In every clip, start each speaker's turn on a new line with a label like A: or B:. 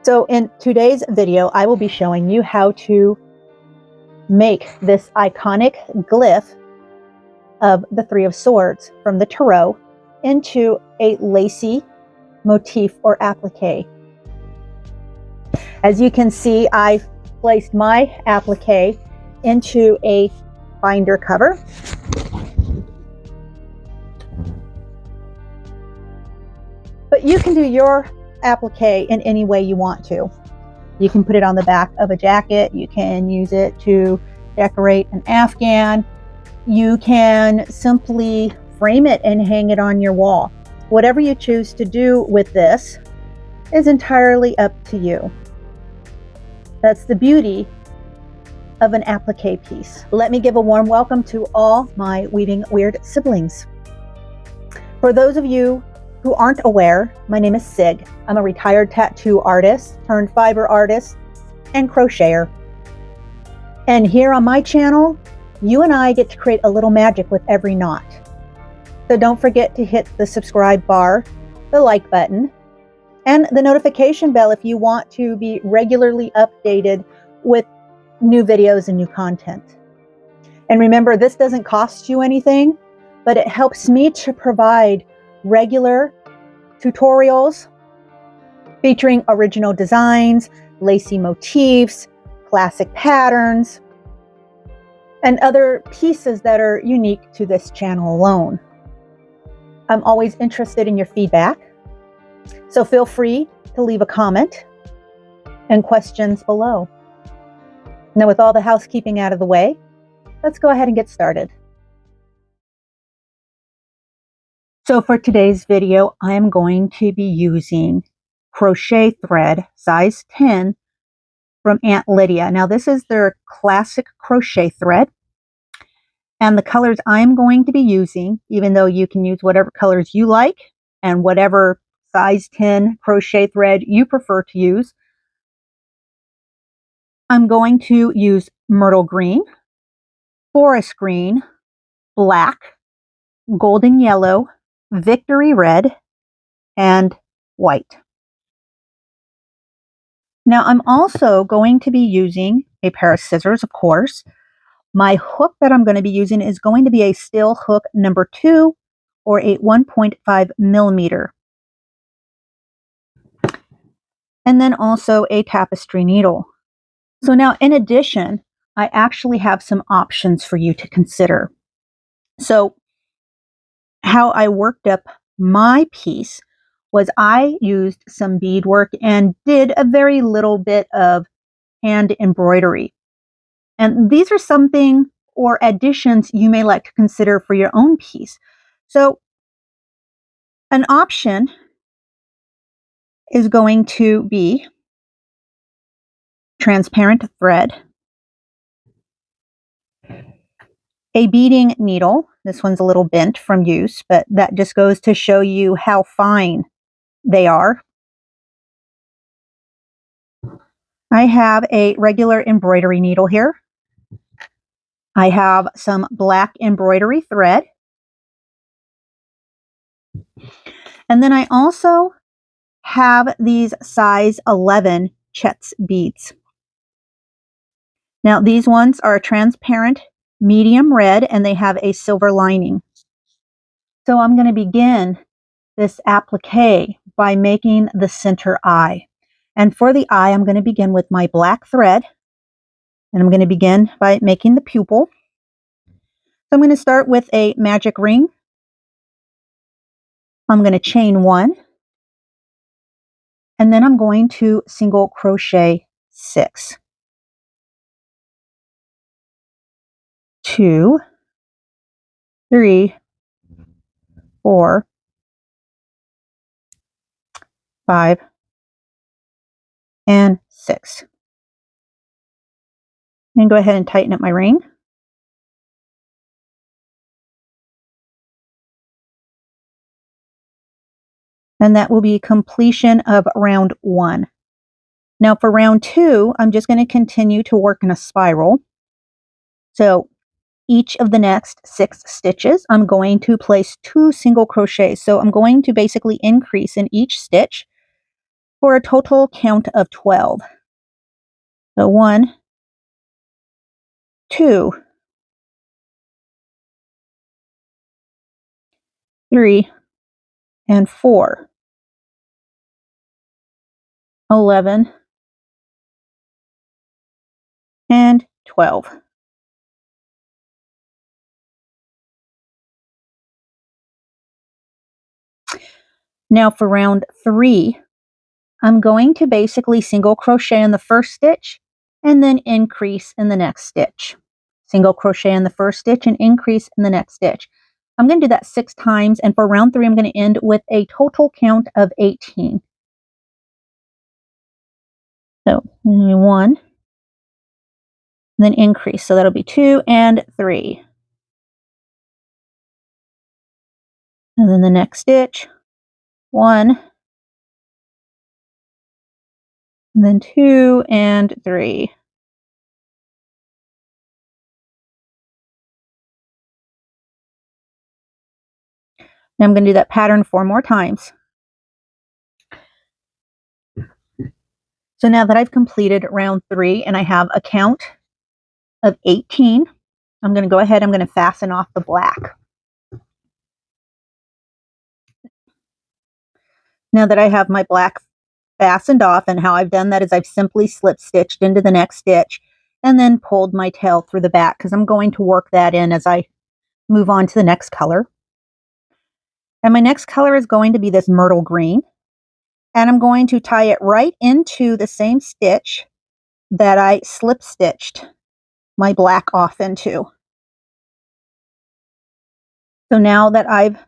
A: So in today's video, I will be showing you how to make this iconic glyph of the Three of Swords from the Tarot into a lacy motif or applique. As you can see, I've placed my applique into a binder cover. But you can do your applique in any way you want to. You can put it on the back of a jacket. You can use it to decorate an afghan. You can simply frame it and hang it on your wall. Whatever you choose to do with this is entirely up to you. That's the beauty of an applique piece. Let me give a warm welcome to all my Weaving Weird siblings. For those of you who aren't aware, my name is Sig. I'm a retired tattoo artist, turned fiber artist, and crocheter. And here on my channel, you and I get to create a little magic with every knot. So don't forget to hit the subscribe bar, the like button, and the notification bell if you want to be regularly updated with new videos and new content. And remember, this doesn't cost you anything, but it helps me to provide regular tutorials featuring original designs, lacy motifs, classic patterns, and other pieces that are unique to this channel alone. I'm always interested in your feedback, so feel free to leave a comment and questions below. Now, with all the housekeeping out of the way, let's go ahead and get started. So for today's video, I am going to be using crochet thread size 10 from Aunt Lydia. Now this is their classic crochet thread. And the colors I'm going to be using, even though you can use whatever colors you like and whatever size 10 crochet thread you prefer to use, I'm going to use Myrtle green, forest green, black, golden yellow, victory red, and white. Now I'm also going to be using a pair of scissors, of course. My hook that I'm going to be using is going to be a steel hook number 2 or a 1.5 millimeter. And then also a tapestry needle. So now in addition, I actually have some options for you to consider. So how I worked up my piece was I used some beadwork and did a very little bit of hand embroidery. And these are something or additions you may like to consider for your own piece. So an option is going to be transparent thread, a beading needle. This one's a little bent from use, but that just goes to show you how fine they are. I have a regular embroidery needle here. I have some black embroidery thread. And then I also have these size 11 Chet's beads. Now these ones are transparent medium red and they have a silver lining. So I'm going to begin this applique by making the center eye. And for the eye, I'm going to begin with my black thread. And I'm going to begin by making the pupil. So I'm going to start with a magic ring. I'm going to chain 1. And then I'm going to single crochet 6. 2, 3, 4, 5, and 6. And go ahead and tighten up my ring. And that will be completion of round 1. Now for round 2, I'm just going to continue to work in a spiral. So each of the next 6 stitches, I'm going to place 2 single crochets. So I'm going to basically increase in each stitch for a total count of 12. So 1, 2, 3, and 4, 11, and 12. Now for round 3, I'm going to basically single crochet in the first stitch and then increase in the next stitch. Single crochet in the first stitch and increase in the next stitch. I'm going to do that 6 times, and for round 3 I'm going to end with a total count of 18. So 1, then increase, so that'll be 2 and 3. And then the next stitch, 1, and then 2 and 3. Now I'm going to do that pattern 4 more times. So now that I've completed round 3 and I have a count of 18, I'm going to go ahead, I'm going to fasten off the black. Now that I have my black fastened off, and how I've done that is I've simply slip stitched into the next stitch and then pulled my tail through the back, because I'm going to work that in as I move on to the next color. And my next color is going to be this myrtle green, and I'm going to tie it right into the same stitch that I slip stitched my black off into. So now that I've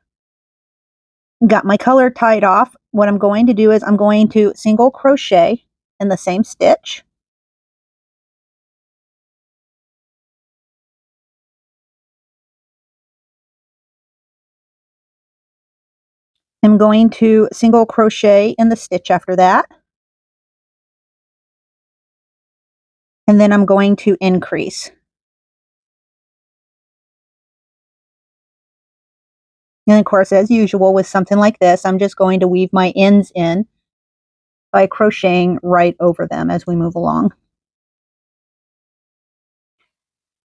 A: got my color tied off, what I'm going to do is I'm going to single crochet in the same stitch. I'm going to single crochet in the stitch after that. And then I'm going to increase. And of course, as usual with something like this, I'm just going to weave my ends in by crocheting right over them as we move along.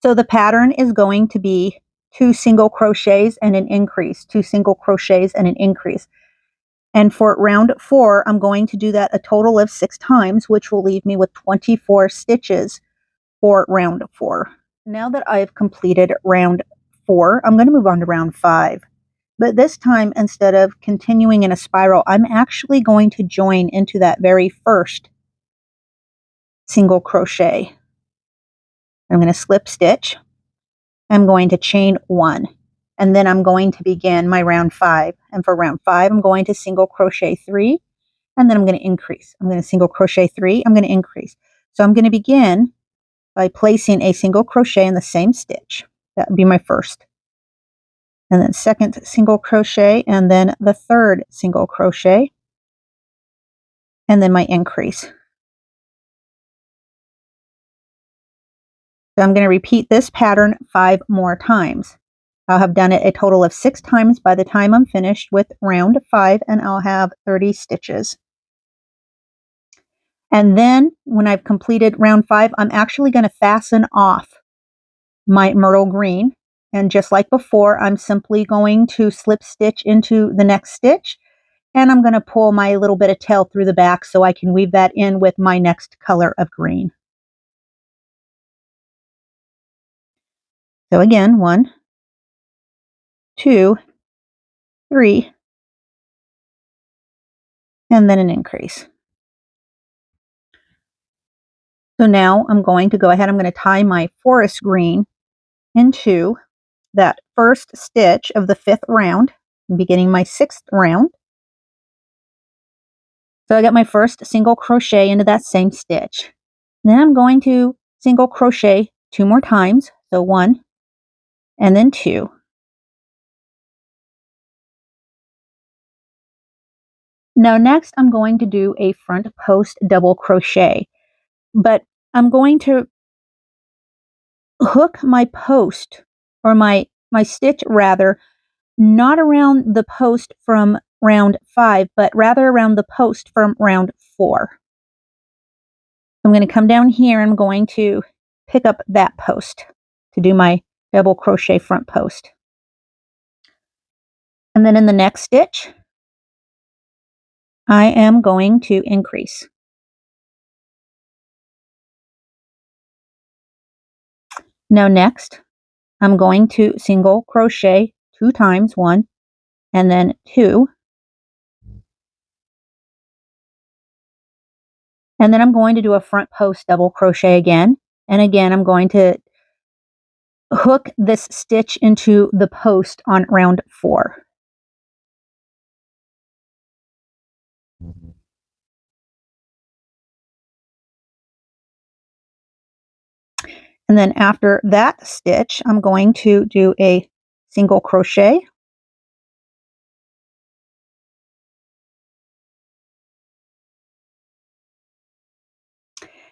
A: So the pattern is going to be 2 single crochets and an increase, 2 single crochets and an increase. And for round 4, I'm going to do that a total of 6 times, which will leave me with 24 stitches for round 4. Now that I've completed round 4, I'm going to move on to round 5. But this time, instead of continuing in a spiral, I'm actually going to join into that very first single crochet. I'm going to slip stitch. I'm going to chain 1. And then I'm going to begin my round 5. And for round 5, I'm going to single crochet 3. And then I'm going to increase. I'm going to single crochet 3. I'm going to increase. So I'm going to begin by placing a single crochet in the same stitch. That would be my first. And then second single crochet, and then the third single crochet, and then my increase. So I'm going to repeat this pattern 5 more times. I'll have done it a total of 6 times by the time I'm finished with round 5, and I'll have 30 stitches. And then when I've completed round 5, I'm actually going to fasten off my myrtle green. And just like before, I'm simply going to slip stitch into the next stitch, and I'm going to pull my little bit of tail through the back so I can weave that in with my next color of green. So again, 1, 2, 3, and then an increase. So now I'm going to go ahead, I'm going to tie my forest green into that first stitch of the 5th round. I'm beginning my 6th round. So I got my first single crochet into that same stitch. Then I'm going to single crochet 2 more times. So 1 and then 2. Now next I'm going to do a front post double crochet, but I'm going to hook my post, or my stitch rather, not around the post from round 5, but rather around the post from round 4. I'm going to come down here and I'm going to pick up that post to do my double crochet front post. And then in the next stitch, I am going to increase. Now next, I'm going to single crochet 2 times, 1 and then 2. And then I'm going to do a front post double crochet again. And again, I'm going to hook this stitch into the post on round 4. And then after that stitch, I'm going to do a single crochet.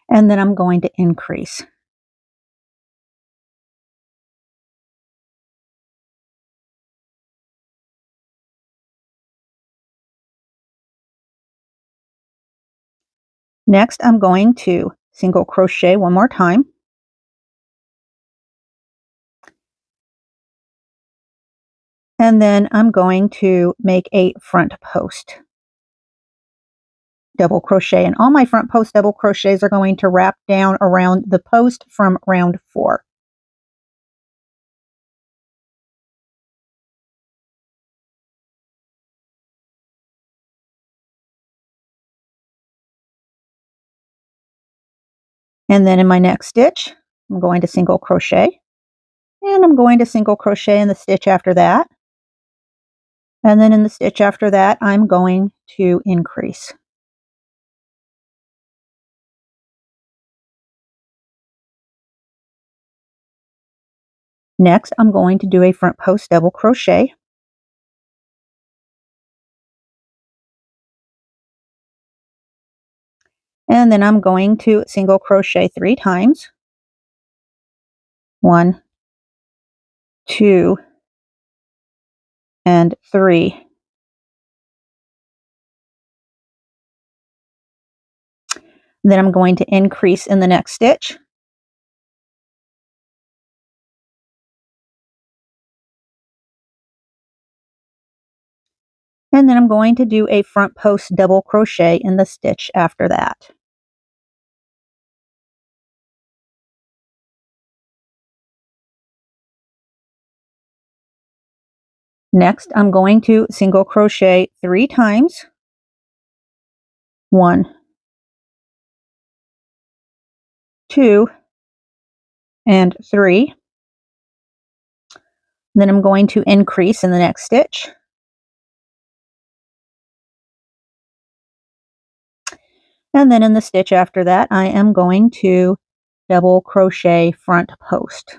A: And then I'm going to increase. Next, I'm going to single crochet one more time. And then I'm going to make a front post double crochet. And all my front post double crochets are going to wrap down around the post from round 4. And then in my next stitch, I'm going to single crochet. And I'm going to single crochet in the stitch after that. And then in the stitch after that, I'm going to increase. Next, I'm going to do a front post double crochet. And then I'm going to single crochet 3 times. 1, 2, and 3. Then I'm going to increase in the next stitch. And then I'm going to do a front post double crochet in the stitch after that. Next, I'm going to single crochet 3 times. 1, 2, and 3. Then I'm going to increase in the next stitch. And then in the stitch after that, I am going to double crochet front post.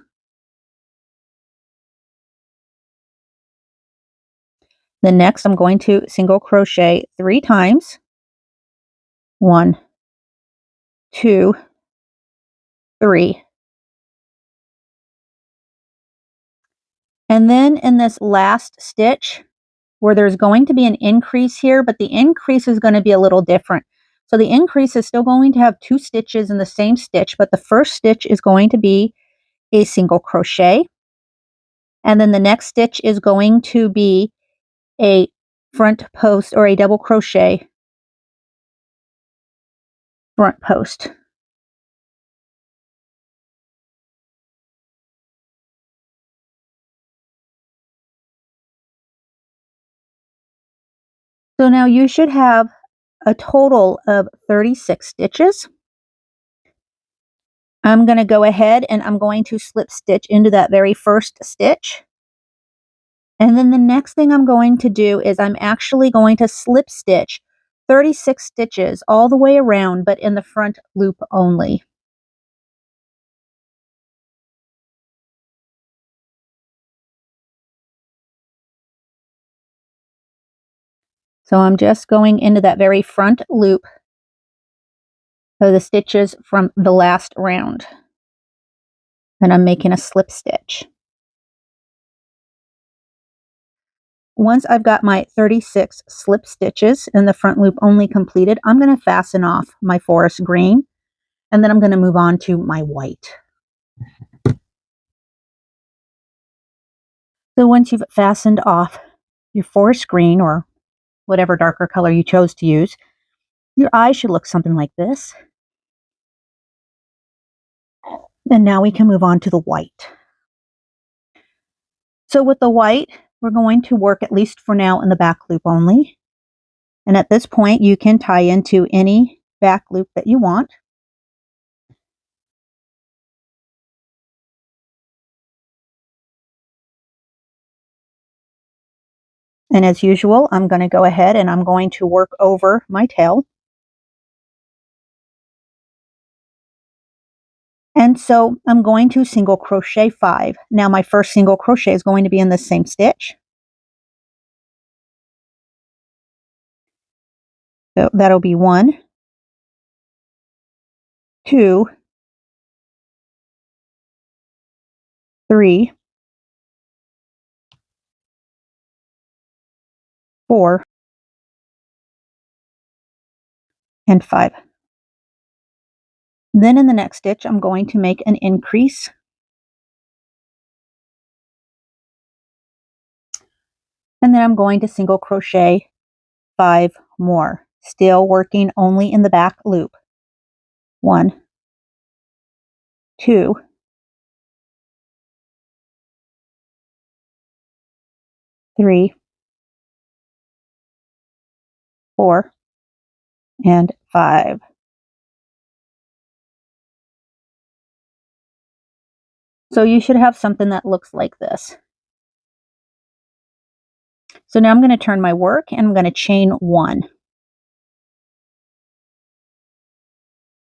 A: Then next, I'm going to single crochet 3 times. 1, 2, 3. And then in this last stitch, where there's going to be an increase here, but the increase is going to be a little different. So the increase is still going to have 2 stitches in the same stitch, but the first stitch is going to be a single crochet. And then the next stitch is going to be a front post or a double crochet front post. So now you should have a total of 36 stitches. I'm going to go ahead and I'm going to slip stitch into that very first stitch. And then the next thing I'm going to do is I'm actually going to slip stitch 36 stitches all the way around, but in the front loop only. So I'm just going into that very front loop of the stitches from the last round. And I'm making a slip stitch. once I've got my 36 slip stitches in the front loop only completed, I'm going to fasten off my forest green, and then I'm going to move on to my white. So once you've fastened off your forest green or whatever darker color you chose to use, your eye should look something like this. And now we can move on to the white. So with the white, we're going to work, at least for now, in the back loop only. And at this point, you can tie into any back loop that you want. And as usual, I'm going to go ahead and I'm going to work over my tail. And so I'm going to single crochet 5. Now my first single crochet is going to be in the same stitch. So that'll be 1, 2, 3, 4, and 5. Then in the next stitch, I'm going to make an increase. And then I'm going to single crochet 5 more, still working only in the back loop. 1, 2, 3, 4, and 5. So you should have something that looks like this. So now I'm going to turn my work and I'm going to chain 1.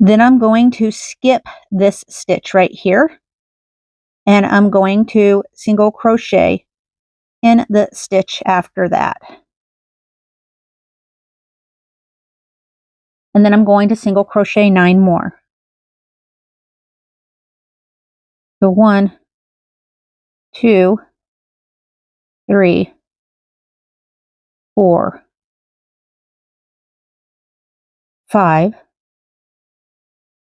A: Then I'm going to skip this stitch right here, and I'm going to single crochet in the stitch after that. And then I'm going to single crochet 9 more. So 1, 2, 3, 4, 5,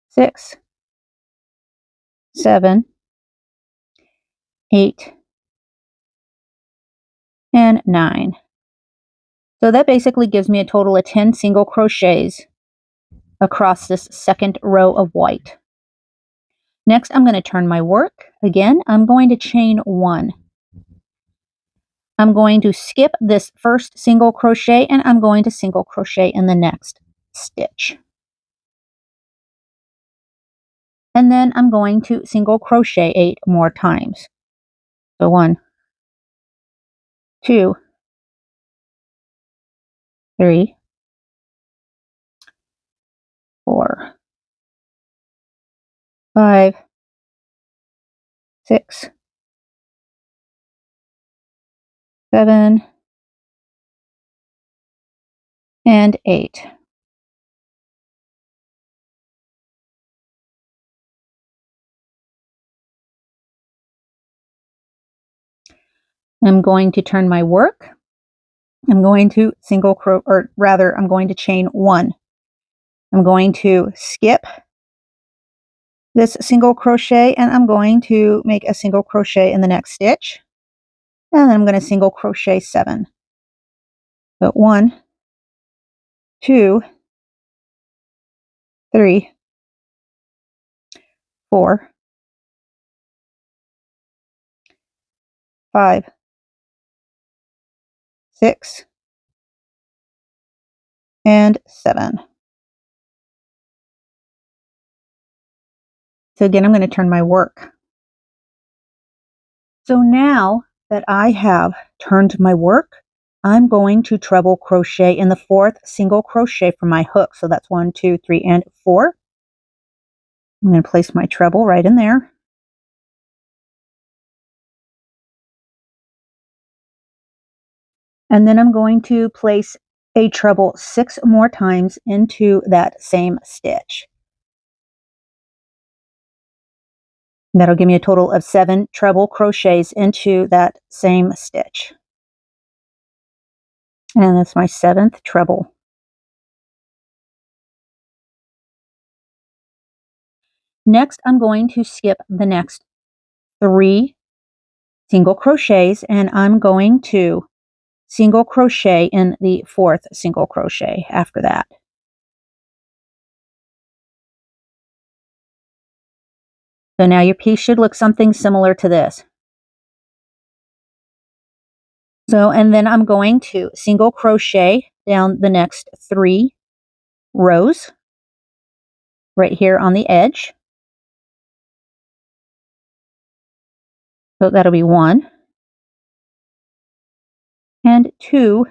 A: 6, 7, 8, and 9. So that basically gives me a total of 10 single crochets across this second row of white. Next, I'm going to turn my work. Again, I'm going to chain 1. I'm going to skip this first single crochet and I'm going to single crochet in the next stitch. And then I'm going to single crochet 8 more times. So 1, 2, 3, 4, 5, 6, 7, and 8. I'm going to turn my work. I'm going to I'm going to chain 1. I'm going to skip this single crochet and I'm going to make a single crochet in the next stitch. And then I'm going to single crochet 7. So 1, 2, 3, 4, 5, 6, and 7. So again, I'm going to turn my work. So now that I have turned my work, I'm going to treble crochet in the 4th single crochet for my hook. So that's 1, 2, 3, and 4. I'm going to place my treble right in there. And then I'm going to place a treble 6 more times into that same stitch. That'll give me a total of 7 treble crochets into that same stitch. And that's my 7th treble. Next, I'm going to skip the next 3 single crochets, and I'm going to single crochet in the 4th single crochet after that. So now your piece should look something similar to this. So, and then I'm going to single crochet down the next 3 rows right here on the edge. So that'll be 1 and 2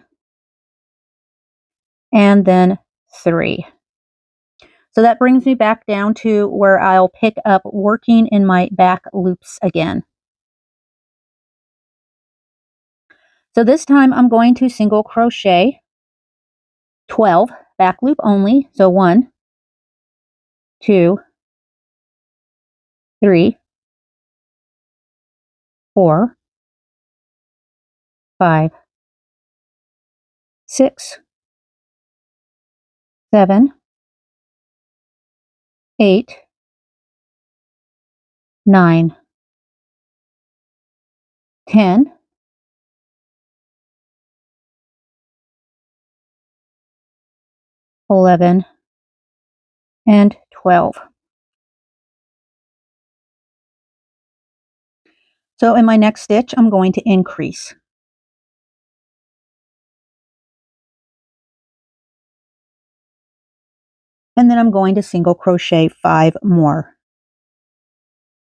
A: and then 3. So that brings me back down to where I'll pick up working in my back loops again. So this time I'm going to single crochet 12 back loop only. So 1, 2, 3, 4, 5, 6, 7, 8, 9, 10, 11, and 12. So in my next stitch, I'm going to increase. And then I'm going to single crochet 5 more.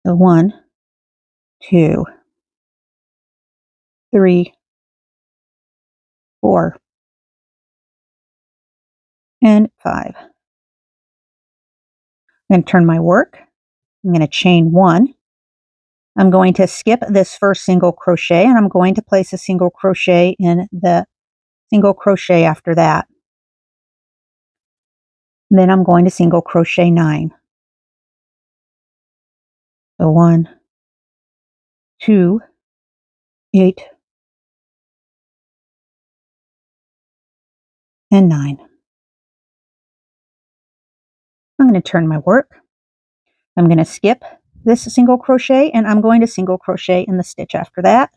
A: So 1, 2, 3, 4, and 5. I'm going to turn my work. I'm going to chain 1. I'm going to skip this first single crochet, and I'm going to place a single crochet in the single crochet after that. And then I'm going to single crochet 9. So 1, 2, 8, and 9. I'm going to turn my work. I'm going to skip this single crochet, and I'm going to single crochet in the stitch after that.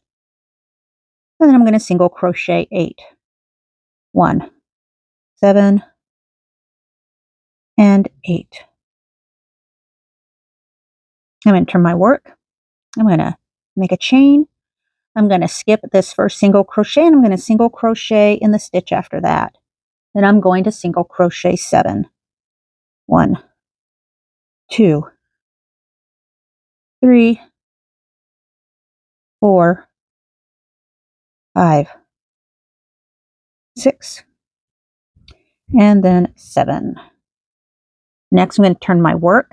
A: And then I'm going to single crochet 8. 1, 7, and 8. I'm going to turn my work. I'm going to make a chain. I'm going to skip this first single crochet, and I'm going to single crochet in the stitch after that. Then I'm going to single crochet 7. 1, 2, 3, 4, 5, 6, and then 7. Next, I'm going to turn my work,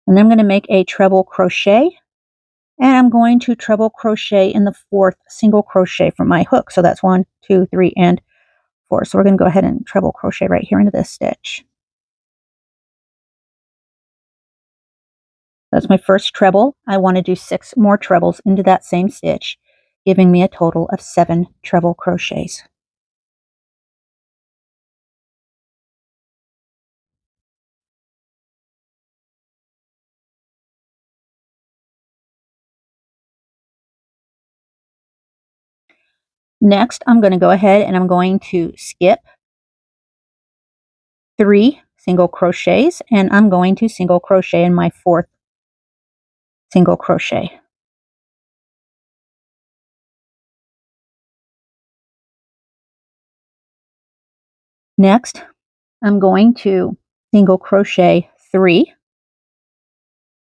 A: and then I'm going to make a treble crochet, and I'm going to treble crochet in the 4th single crochet from my hook. So that's 1, 2, 3, and 4. So we're going to go ahead and treble crochet right here into this stitch. That's my first treble. I want to do 6 more trebles into that same stitch, giving me a total of 7 treble crochets. Next, I'm going to go ahead and I'm going to skip 3 single crochets, and I'm going to single crochet in my 4th single crochet. Next, I'm going to single crochet 3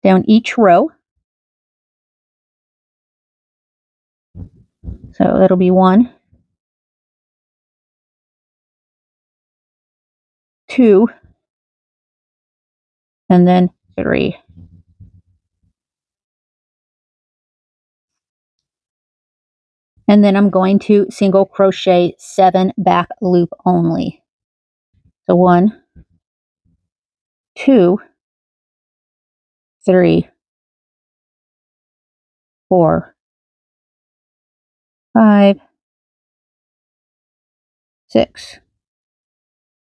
A: down each row. So that'll be 1, 2, and then 3. And then I'm going to single crochet 7 back loop only. So 1, 2, 3, 4, 5, 6,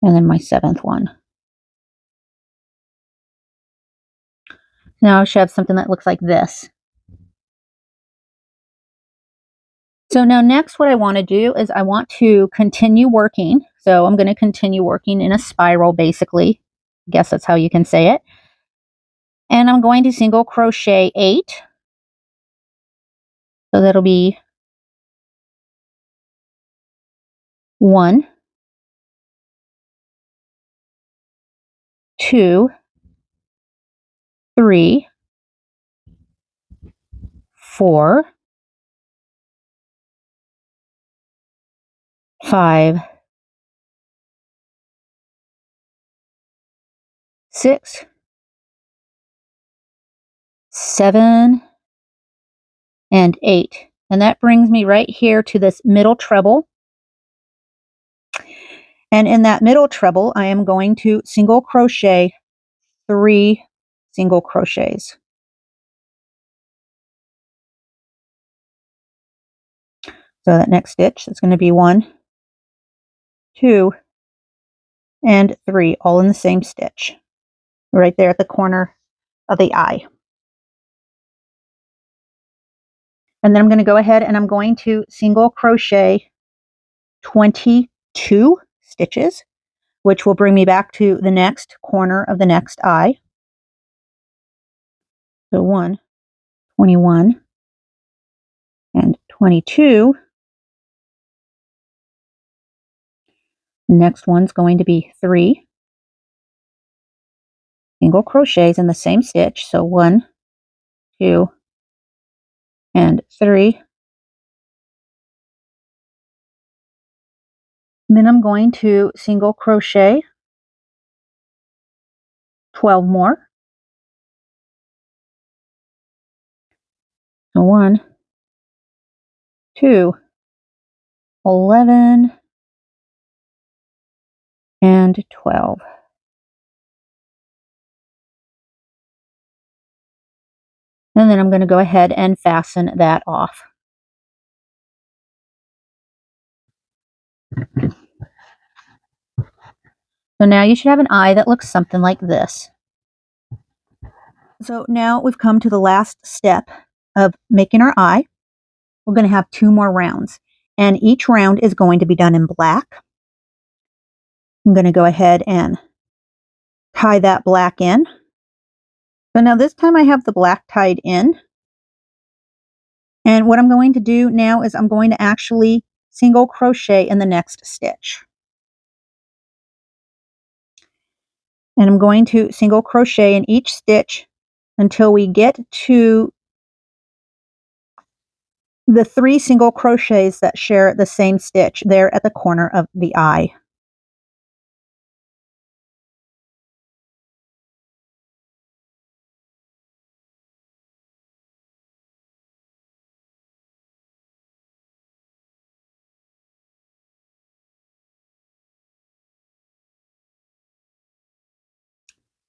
A: and then my 7th one. Now I should have something that looks like this. So now next what I want to do is I want to continue working. So I'm going to continue working in a spiral basically. I guess that's how you can say it. And I'm going to single crochet 8. So that'll be 1, 2, 3, 4, 5, 6, 7, and 8. And that brings me right here to this middle treble. And in that middle treble, I am going to single crochet 3 single crochets. So that next stitch is going to be 1, 2, and 3, all in the same stitch, right there at the corner of the eye. And then I'm going to go ahead and I'm going to single crochet 22 stitches, which will bring me back to the next corner of the next eye. So 1, 21, and 22. The next one's going to be 3 single crochets in the same stitch. So 1, 2, and 3. And then I'm going to single crochet 12 more. So 1, 2, 11, and 12. And then I'm going to go ahead and fasten that off. So now you should have an eye that looks something like this. So now we've come to the last step of making our eye. We're going to have 2 more rounds, and each round is going to be done in black. I'm going to go ahead and tie that black in. So now this time I have the black tied in. And what I'm going to do now is I'm going to actually single crochet in the next stitch. And I'm going to single crochet in each stitch until we get to the 3 single crochets that share the same stitch there at the corner of the eye.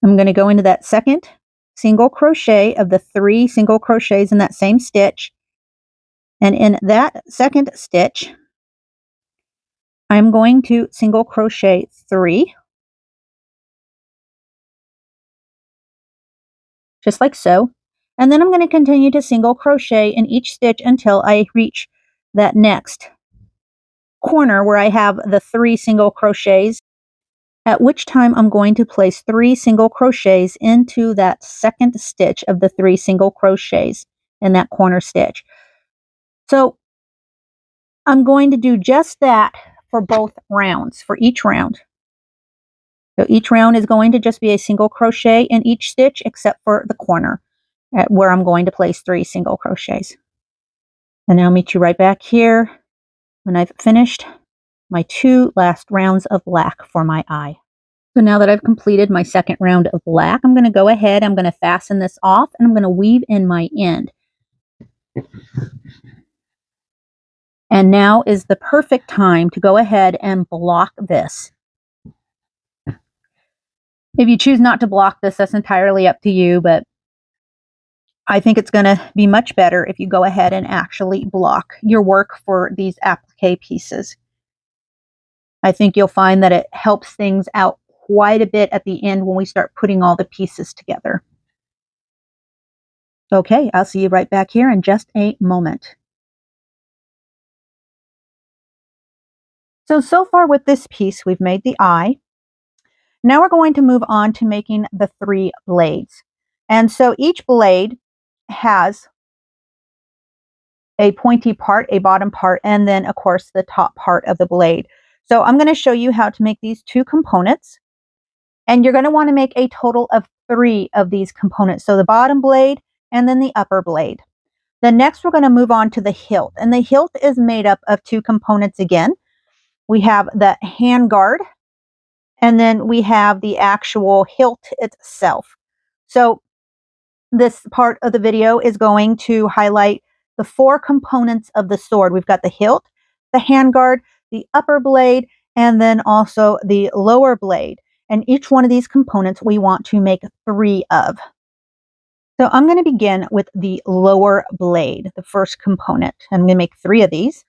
A: I'm going to go into that second single crochet of the 3 single crochets in that same stitch. And in that second stitch, I'm going to single crochet 3, just like so. And then I'm going to continue to single crochet in each stitch until I reach that next corner where I have the 3 single crochets, at which time I'm going to place 3 single crochets into that second stitch of the 3 single crochets in that corner stitch. So I'm going to do just that for both rounds, for each round. So each round is going to just be a single crochet in each stitch except for the corner where I'm going to place 3 single crochets. And I'll meet you right back here when I've finished my 2 last rounds of black for my eye. So now that I've completed my second round of black, I'm going to go ahead, I'm going to fasten this off, and I'm going to weave in my end. And now is the perfect time to go ahead and block this. If you choose not to block this, that's entirely up to you, but I think it's going to be much better if you go ahead and actually block your work for these applique pieces. I think you'll find that it helps things out quite a bit at the end when we start putting all the pieces together. Okay, I'll see you right back here in just a moment. So far with this piece, we've made the eye. Now we're going to move on to making the 3 blades. And so each blade has a pointy part, a bottom part, and then of course the top part of the blade. So I'm going to show you how to make these 2 components. And you're going to want to make a total of 3 of these components. So the bottom blade and then the upper blade. Then next we're going to move on to the hilt. And the hilt is made up of 2 components again. We have the hand guard, and then we have the actual hilt itself. So this part of the video is going to highlight the 4 components of the sword. We've got the hilt, the handguard, the upper blade, and then also the lower blade. And each one of these components we want to make 3 of. So I'm going to begin with the lower blade, the first component. I'm going to make 3 of these.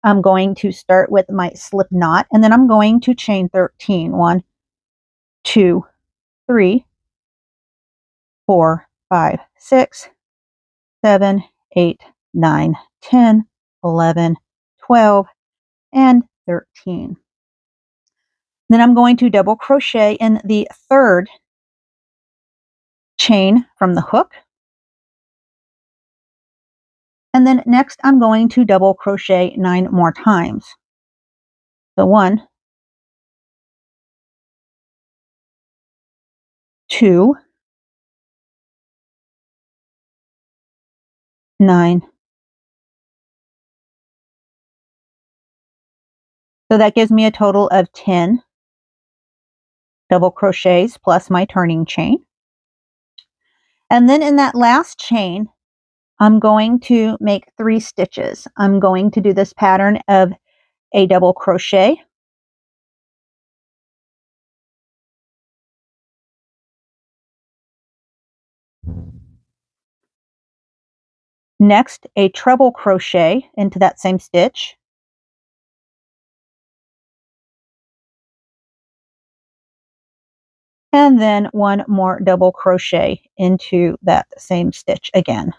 A: I'm going to start with my slip knot, and then I'm going to chain 13. 1, 2, 3, 4, 5, 6, 7, 8, 9, 10, 11, 12, and 13. Then I'm going to double crochet in the 3rd chain from the hook. And then next I'm going to double crochet 9 more times. So 1, 2, 9. So that gives me a total of 10 double crochets plus my turning chain. And then in that last chain, I'm going to make 3 stitches. I'm going to do this pattern of a double crochet, next a treble crochet into that same stitch, and then 1 more double crochet into that same stitch again.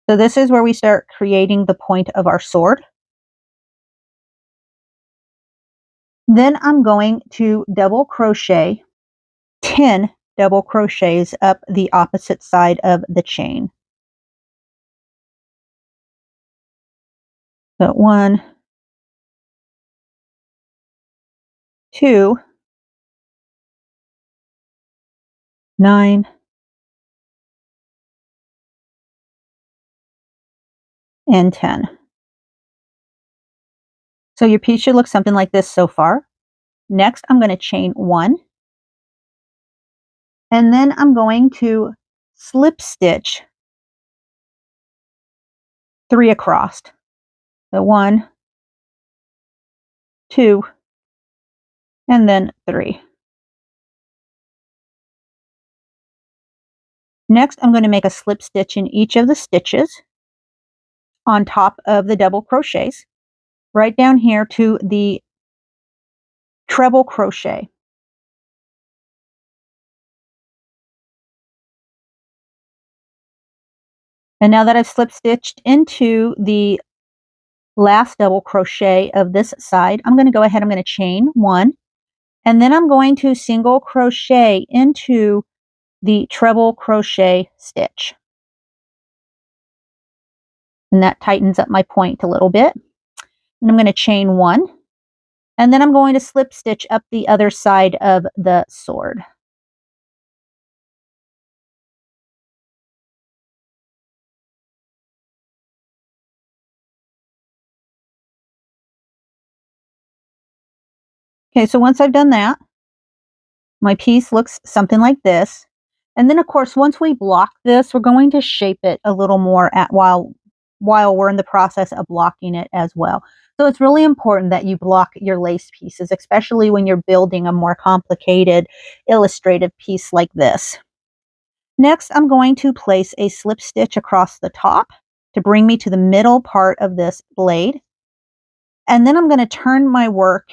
A: So this is where we start creating the point of our sword. Then I'm going to double crochet 10 double crochets up the opposite side of the chain. So 1, 2, 9, and 10. So your piece should look something like this so far. Next, I'm going to chain 1. And then I'm going to slip stitch 3 across. So 1, 2, and then 3. Next, I'm going to make a slip stitch in each of the stitches on top of the double crochets, right down here to the treble crochet. And now that I've slip stitched into the last double crochet of this side, I'm going to go ahead, I'm going to chain 1, and then I'm going to single crochet into the treble crochet stitch. And that tightens up my point a little bit. And I'm going to chain 1, and then I'm going to slip stitch up the other side of the sword. Okay, so once I've done that, my piece looks something like this. And then of course, once we block this, we're going to shape it a little more while we're in the process of blocking it as well. So it's really important that you block your lace pieces, especially when you're building a more complicated illustrative piece like this. Next, I'm going to place a slip stitch across the top to bring me to the middle part of this blade. And then I'm going to turn my work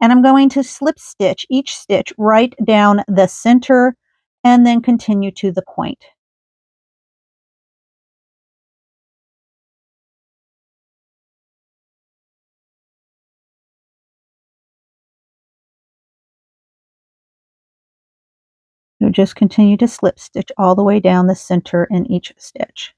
A: and I'm going to slip stitch each stitch right down the center and then continue to the point. So just continue to slip stitch all the way down the center in each stitch.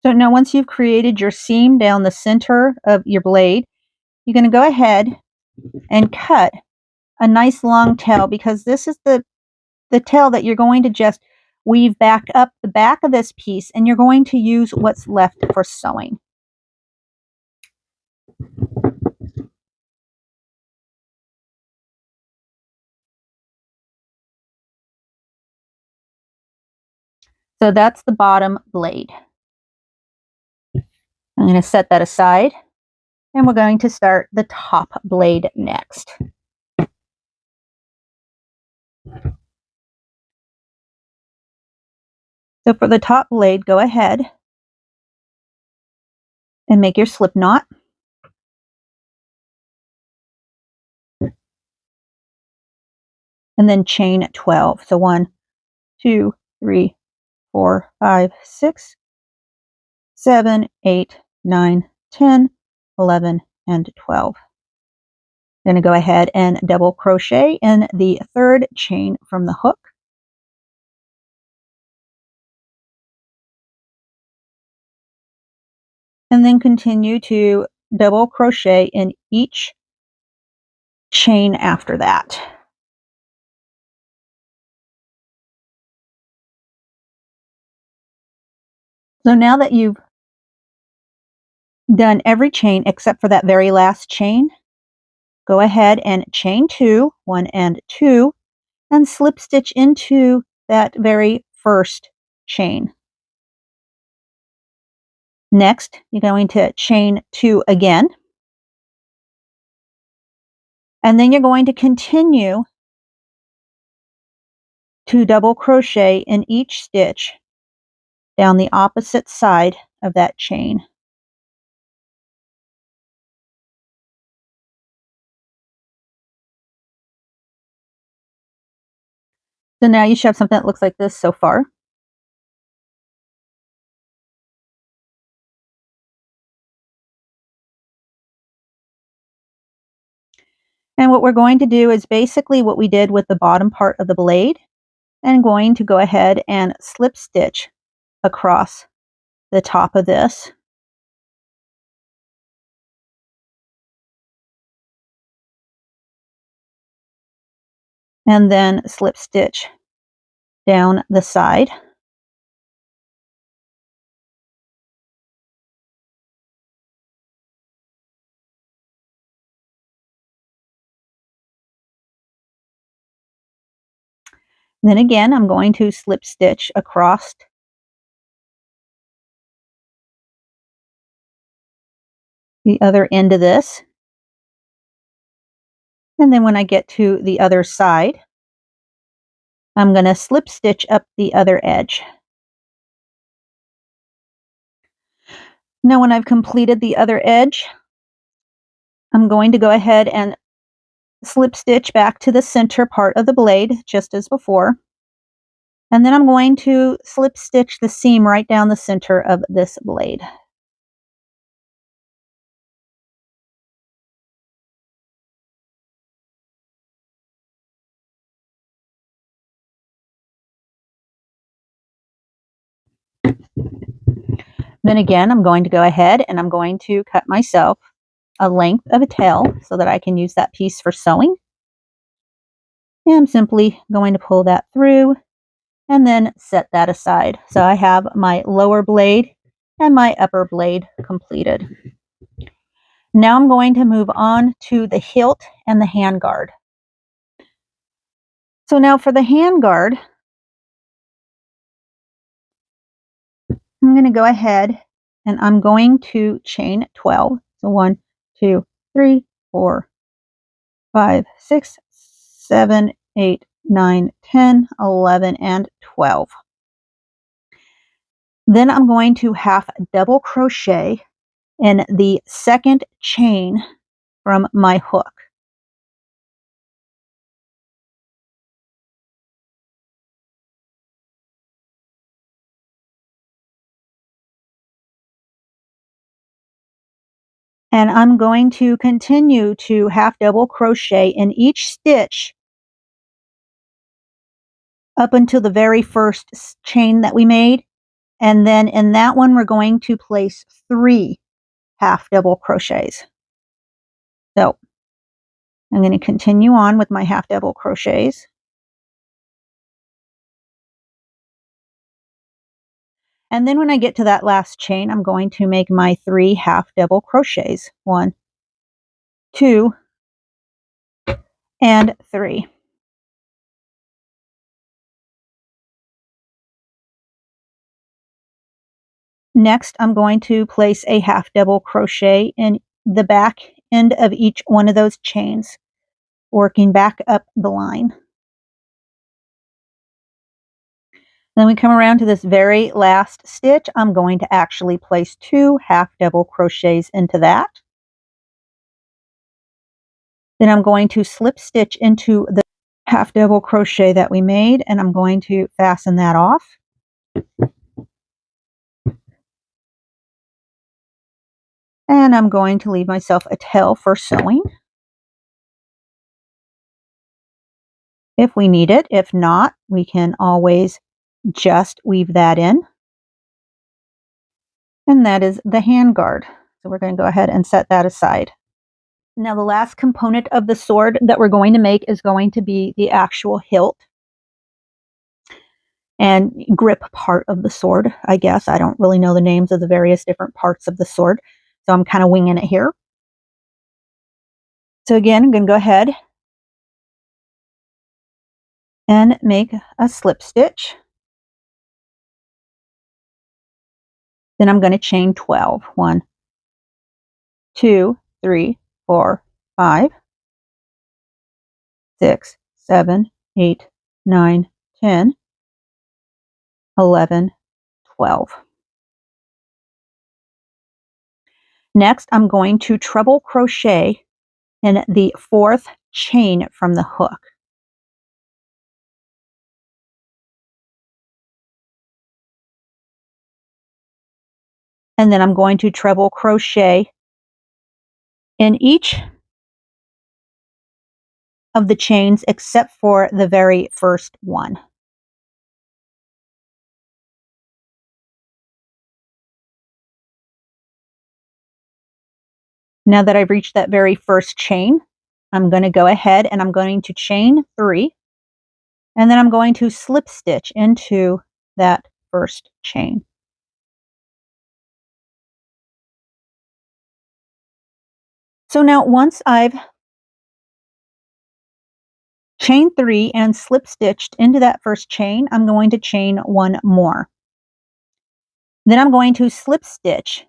A: So now once you've created your seam down the center of your blade, you're going to go ahead and cut a nice long tail, because this is the tail that you're going to just weave back up the back of this piece, and you're going to use what's left for sewing. So that's the bottom blade. I'm going to set that aside, and we're going to start the top blade next. So for the top blade, go ahead and make your slip knot. And then chain 12. So 1, 2, 3, 4, 5, 6, 7, 8, 9, 10, 11, and 12. I'm going to go ahead and double crochet in the third chain from the hook. And then continue to double crochet in each chain after that. So now that you've done every chain except for that very last chain, go ahead and chain 2, 1 and 2, and slip stitch into that very first chain. Next, you're going to chain 2 again, and then you're going to continue to double crochet in each stitch down the opposite side of that chain. So now you should have something that looks like this so far. And what we're going to do is basically what we did with the bottom part of the blade, and going to go ahead and slip stitch across the top of this. And then slip stitch down the side. Then again, I'm going to slip stitch across the other end of this. And then when I get to the other side, I'm going to slip stitch up the other edge. Now when I've completed the other edge, I'm going to go ahead and slip stitch back to the center part of the blade, just as before. And then I'm going to slip stitch the seam right down the center of this blade. Then again, I'm going to go ahead and I'm going to cut myself a length of a tail so that I can use that piece for sewing. And I'm simply going to pull that through and then set that aside. So I have my lower blade and my upper blade completed. Now I'm going to move on to the hilt and the handguard. So now for the handguard, I'm going to go ahead and I'm going to chain 12. So 1, 2, 3, 4, 5, 6, 7, 8, 9, 10, 11, and 12. Then I'm going to half double crochet in the second chain from my hook. And I'm going to continue to half double crochet in each stitch up until the very first chain that we made. And then in that one, we're going to place 3 half double crochets. So I'm going to continue on with my half double crochets. And then when I get to that last chain, I'm going to make my 3 half double crochets. 1, 2, and 3. Next, I'm going to place a half double crochet in the back end of each one of those chains, working back up the line. Then we come around to this very last stitch. I'm going to actually place 2 half double crochets into that. Then I'm going to slip stitch into the half double crochet that we made, and I'm going to fasten that off. And I'm going to leave myself a tail for sewing if we need it. If not, we can always just weave that in. And that is the handguard. So we're going to go ahead and set that aside. Now the last component of the sword that we're going to make is going to be the actual hilt and grip part of the sword, I guess. I don't really know the names of the various different parts of the sword, so I'm kind of winging it here. So again, I'm going to go ahead and make a slip stitch. Then I'm going to chain 12. 1, 2, 3, 4, 5, 6, 7, 8, 9, 10, 11, 12. Next, I'm going to treble crochet in the 4th chain from the hook. And then I'm going to treble crochet in each of the chains except for the very first one. Now that I've reached that very first chain, I'm going to go ahead and I'm going to chain 3, and then I'm going to slip stitch into that first chain. So now once I've chain 3 and slip stitched into that first chain, I'm going to chain 1 more. Then I'm going to slip stitch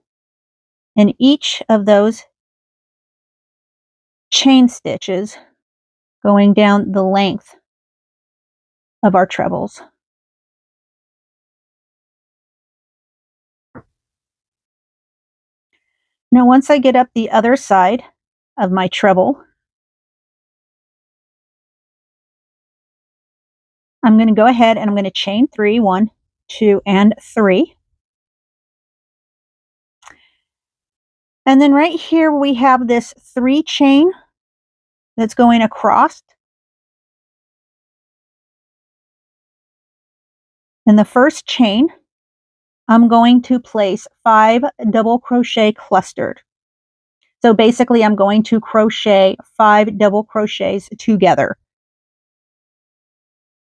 A: in each of those chain stitches going down the length of our trebles. Now once I get up the other side of my treble, I'm going to go ahead and I'm going to chain 3, 1, 2, and 3. And then right here we have this 3 chain that's going across. In the first chain, I'm going to place 5 double crochet clustered. So basically I'm going to crochet 5 double crochets together.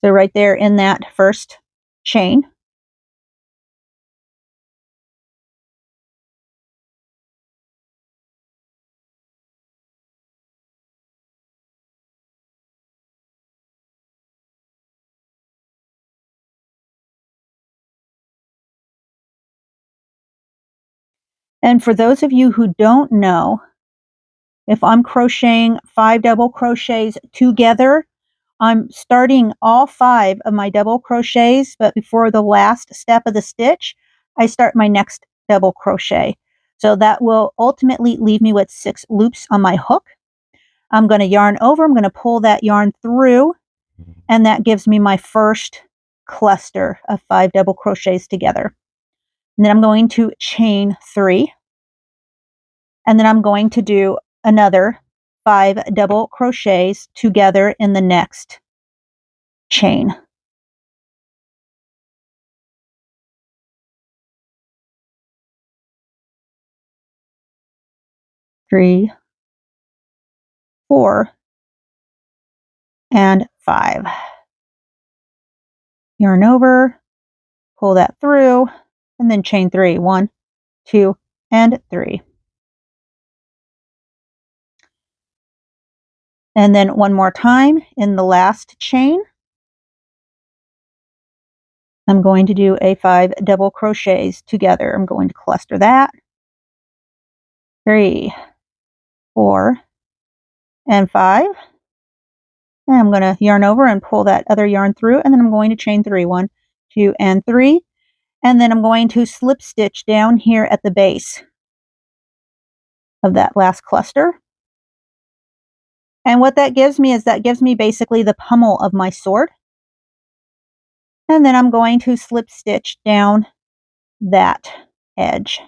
A: So right there in that first chain. And for those of you who don't know, if I'm crocheting 5 double crochets together, I'm starting all 5 of my double crochets, but before the last step of the stitch, I start my next double crochet. So that will ultimately leave me with 6 loops on my hook. I'm going to yarn over, I'm going to pull that yarn through, and that gives me my first cluster of 5 double crochets together. And then I'm going to chain 3, and then I'm going to do another 5 double crochets together in the next chain. Three, 4, and 5. Yarn over, pull that through, and then chain 3. 1, 2, and 3. And then one more time in the last chain, I'm going to do a 5 double crochets together. I'm going to cluster that. 3, 4, and 5. And I'm going to yarn over and pull that other yarn through, and then I'm going to chain 3. 1, 2, and 3. And then I'm going to slip stitch down here at the base of that last cluster. And what that gives me is that gives me basically the pommel of my sword. And then I'm going to slip stitch down that edge.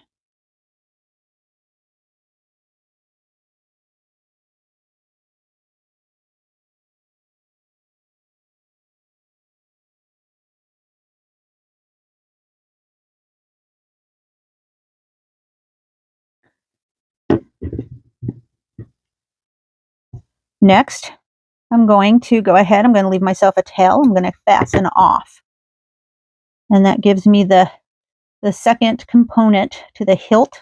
A: Next, I'm going to go ahead, I'm going to leave myself a tail, I'm going to fasten off. And that gives me the second component to the hilt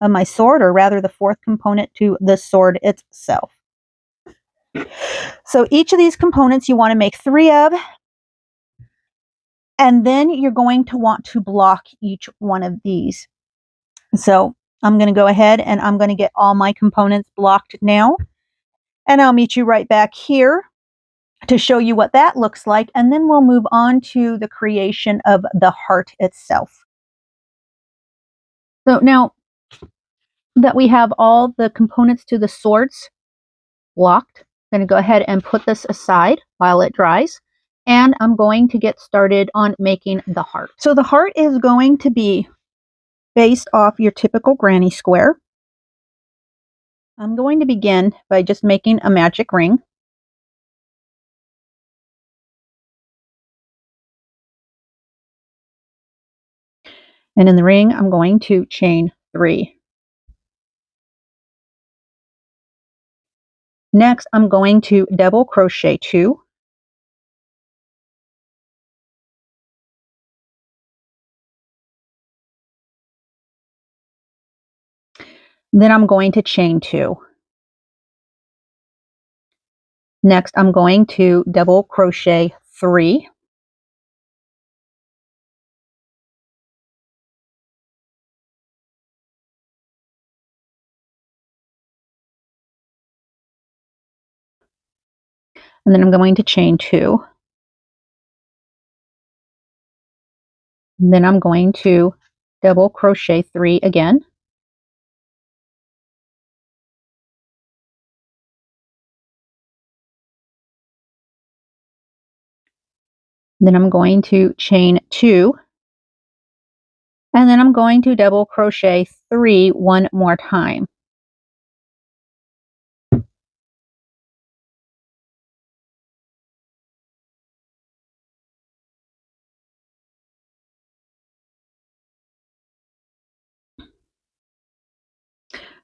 A: of my sword, or rather the 4th component to the sword itself. So each of these components you want to make 3 of, and then you're going to want to block each one of these. So I'm going to go ahead and I'm going to get all my components blocked now, and I'll meet you right back here to show you what that looks like, and then we'll move on to the creation of the heart itself. So now that we have all the components to the swords blocked, I'm going to go ahead and put this aside while it dries, and I'm going to get started on making the heart. So the heart is going to be based off your typical granny square. I'm going to begin by just making a magic ring. And in the ring, I'm going to chain 3. Next, I'm going to double crochet 2. Then I'm going to chain 2. Next, I'm going to double crochet 3. And then I'm going to chain 2. And then I'm going to double crochet 3 again. Then I'm going to chain 2. And then I'm going to double crochet 3 one more time.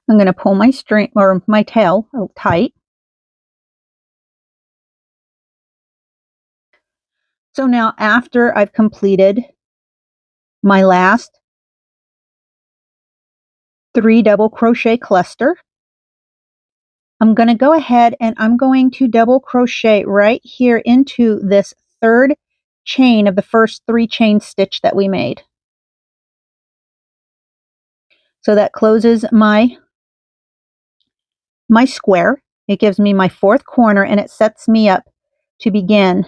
A: I'm going to pull my string or my tail a little tight. So now after I've completed my last 3 double crochet cluster, I'm going to go ahead and I'm going to double crochet right here into this 3rd chain of the first 3 chain stitch that we made. So that closes my square. It gives me my 4th corner, and it sets me up to begin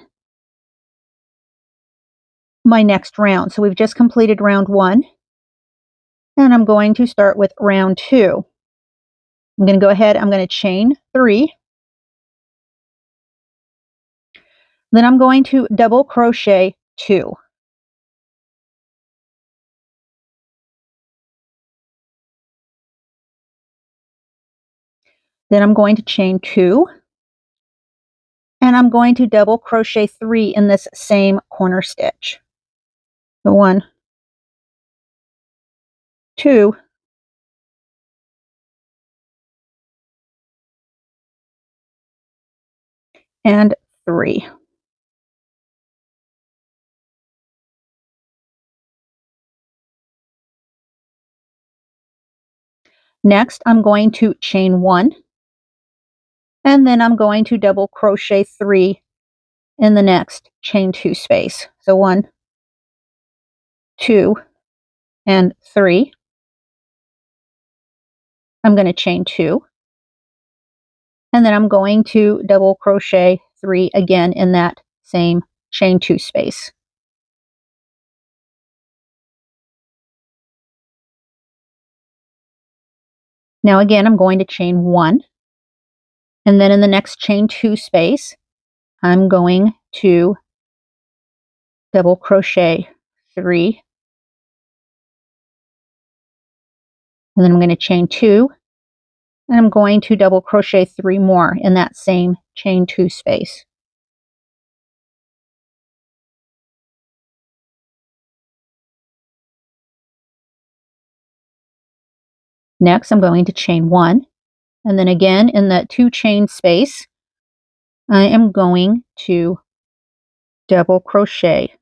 A: my next round. So we've just completed round 1, and I'm going to start with round 2. I'm going to go ahead, I'm going to chain 3. Then I'm going to double crochet 2. Then I'm going to chain 2, and I'm going to double crochet 3 in this same corner stitch. So 1, 2, and 3. Next, I'm going to chain 1, and then I'm going to double crochet 3 in the next chain 2 space. So 1, 2, and 3. I'm going to chain 2, and then I'm going to double crochet 3 again in that same chain 2 space. Now again, I'm going to chain 1, and then in the next chain 2 space, I'm going to double crochet 3, and then I'm going to chain 2, and I'm going to double crochet 3 more in that same chain 2 space. Next, I'm going to chain 1, and then again in the 2 chain space, I am going to double crochet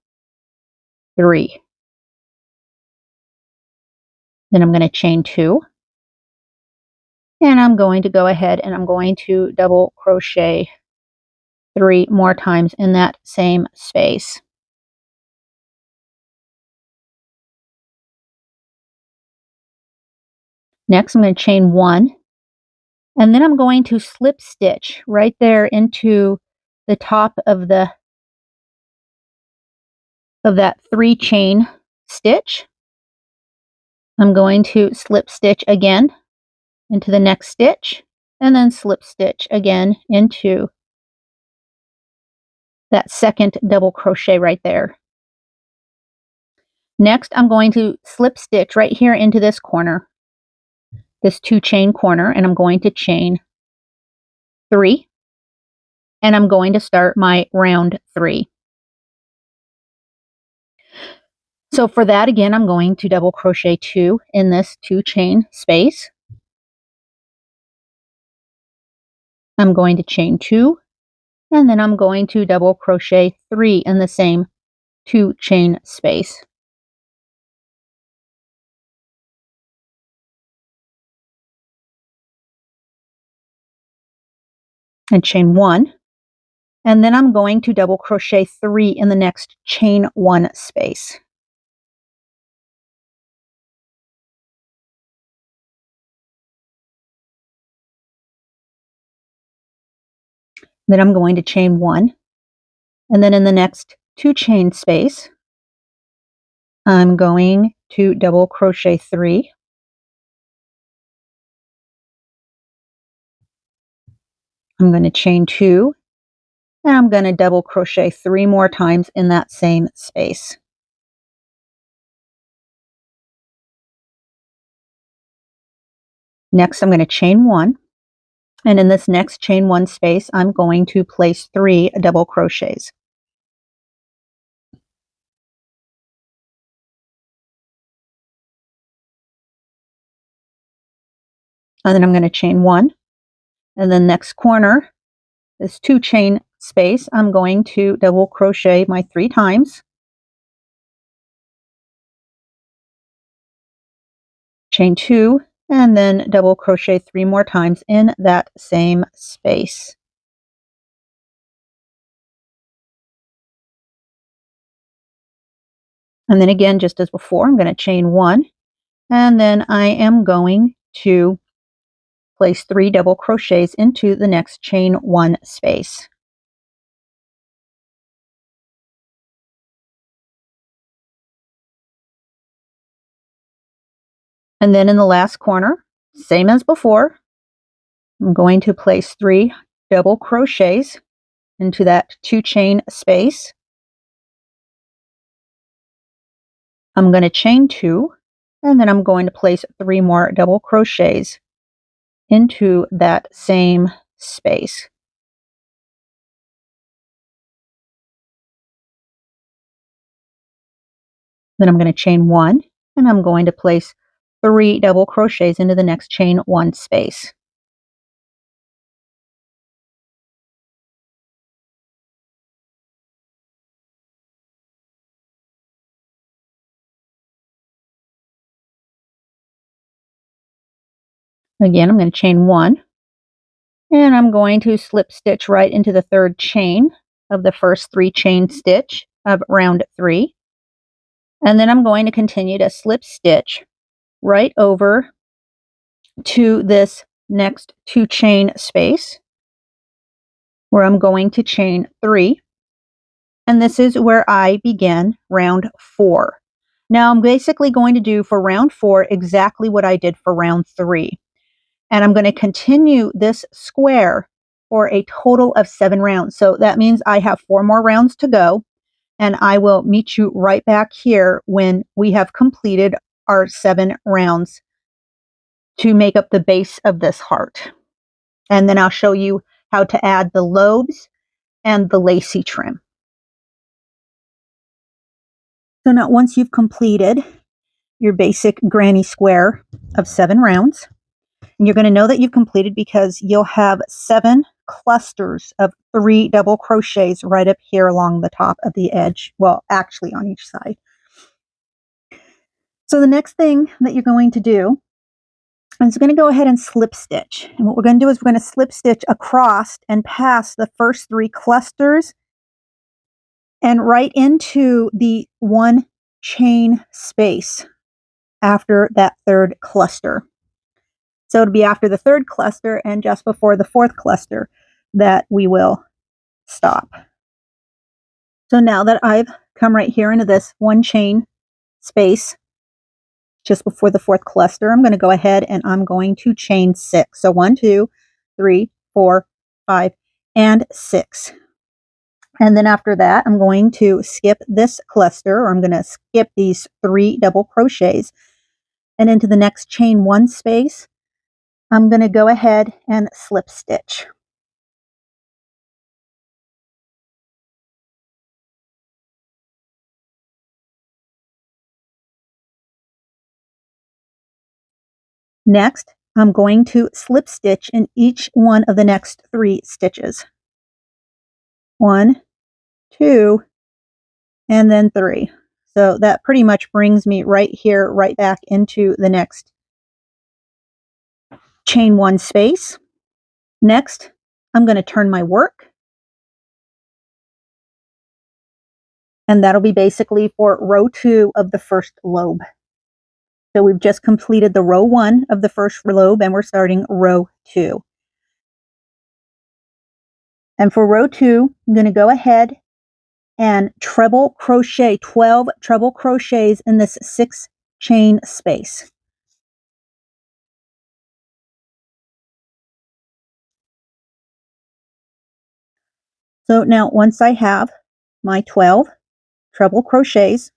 A: 3. Then I'm going to chain 2, and I'm going to go ahead and I'm going to double crochet 3 more times in that same space. Next, I'm going to chain 1, and then I'm going to slip stitch right there into the top of that 3 chain stitch. I'm going to slip stitch again into the next stitch, and then slip stitch again into that second double crochet right there. Next, I'm going to slip stitch right here into this corner, this 2 chain corner, and I'm going to chain 3, and I'm going to start my round 3. So for that, again, I'm going to double crochet 2 in this 2 chain space. I'm going to chain 2, and then I'm going to double crochet 3 in the same 2 chain space. And chain 1, and then I'm going to double crochet 3 in the next chain 1 space. Then I'm going to chain 1, and then in the next 2 chain space, I'm going to double crochet 3. I'm going to chain 2, and I'm going to double crochet 3 more times in that same space. Next, I'm going to chain 1, and in this next chain 1 space, I'm going to place 3 double crochets. And then I'm going to chain 1, and then next corner, this 2 chain space, I'm going to double crochet my 3 times, chain 2, and then double crochet 3 more times in that same space. And then again, just as before, I'm going to chain 1, and then I am going to place 3 double crochets into the next chain 1 space. And then in the last corner, same as before, I'm going to place 3 double crochets into that 2 chain space. I'm going to chain 2, and then I'm going to place 3 more double crochets into that same space. Then I'm going to chain 1, and I'm going to place 3 double crochets into the next chain 1 space. Again, I'm going to chain 1, and I'm going to slip stitch right into the 3rd chain of the first 3 chain stitch of round 3. And then I'm going to continue to slip stitch right over to this next 2 chain space, where I'm going to chain 3. And this is where I begin round 4. Now I'm basically going to do for round 4 exactly what I did for round 3. And I'm going to continue this square for a total of 7 rounds. So that means I have 4 more rounds to go. And I will meet you right back here when we have completed our 7 rounds to make up the base of this heart. And then I'll show you how to add the lobes and the lacy trim. So now once you've completed your basic granny square of 7 rounds, and you're going to know that you've completed because you'll have 7 clusters of 3 double crochets right up here along the top of the edge. Well, actually on each side. So the next thing that you're going to do is going to go ahead and slip stitch. And what we're going to do is we're going to slip stitch across and past the first 3 clusters and right into the 1 chain space after that 3rd cluster. So it'll be after the 3rd cluster and just before the 4th cluster that we will stop. So now that I've come right here into this 1 chain space just before the 4th cluster, I'm going to go ahead and I'm going to chain 6. So 1, 2, 3, 4, 5, and 6. And then after that, I'm going to skip this cluster, or I'm going to skip these 3 double crochets, and into the next chain 1 space, I'm going to go ahead and slip stitch. Next, I'm going to slip stitch in each one of the next 3 stitches. 1, 2, and then 3. So that pretty much brings me right here, right back into the next chain 1 space. Next, I'm going to turn my work. And that'll be basically for row 2 of the first lobe. So we've just completed the row 1 of the first lobe and we're starting row 2. And for row 2, I'm going to go ahead and treble crochet 12 treble crochets in this 6 chain space. So now once I have my 12 treble crochets,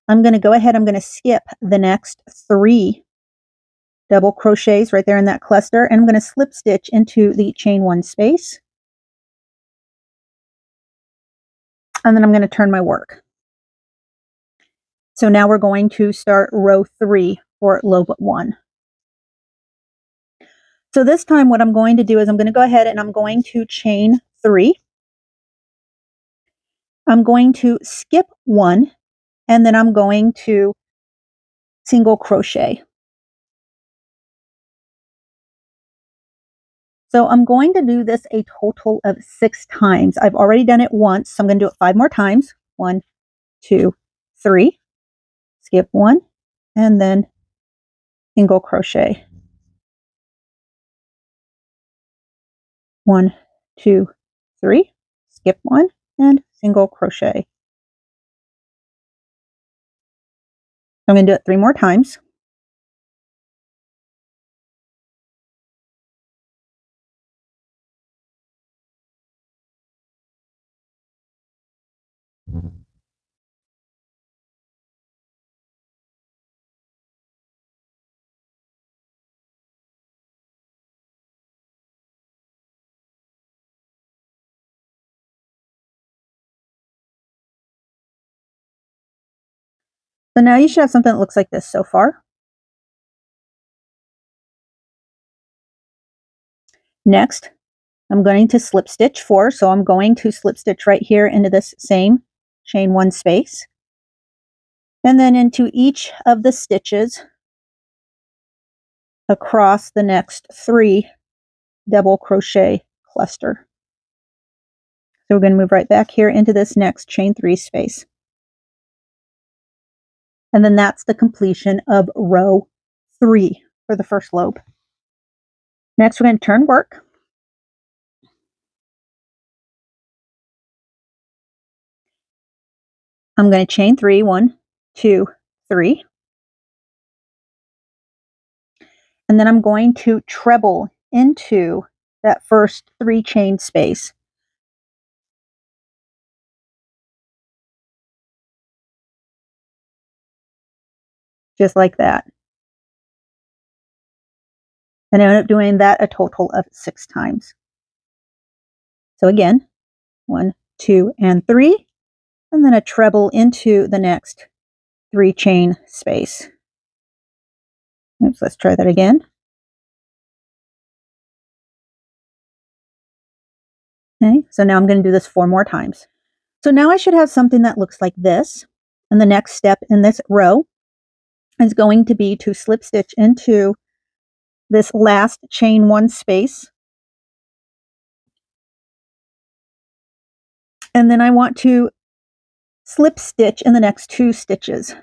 A: I'm going to go ahead, I'm going to skip the next 3 double crochets right there in that cluster, and I'm going to slip stitch into the chain 1 space. And then I'm going to turn my work. So now we're going to start row 3 for lobe 1. So this time what I'm going to do is I'm going to go ahead and I'm going to chain 3. I'm going to skip 1, and then I'm going to single crochet. So I'm going to do this a total of 6 times. I've already done it once, so I'm going to do it 5 more times. 1, 2, 3. Skip 1, and then single crochet. 1, 2, 3. Skip 1, and single crochet. I'm going to do it 3 more times. So now you should have something that looks like this so far. Next, I'm going to slip stitch 4, so I'm going to slip stitch right here into this same chain 1 space, and then into each of the stitches across the next 3 double crochet cluster. So we're going to move right back here into this next chain 3 space. And then that's the completion of row 3 for the first lobe. Next, we're going to turn work. I'm going to chain 3, 1, 2, 3. And then I'm going to treble into that first 3 chain space. Just like that. And I end up doing that a total of 6 times. So again, 1, 2, and 3, and then a treble into the next 3 chain space. Oops, let's try that again. Okay, so now I'm going to do this 4 more times. So now I should have something that looks like this. And the next step in this row is going to be to slip stitch into this last chain 1 space. And then I want to slip stitch in the next 2 stitches.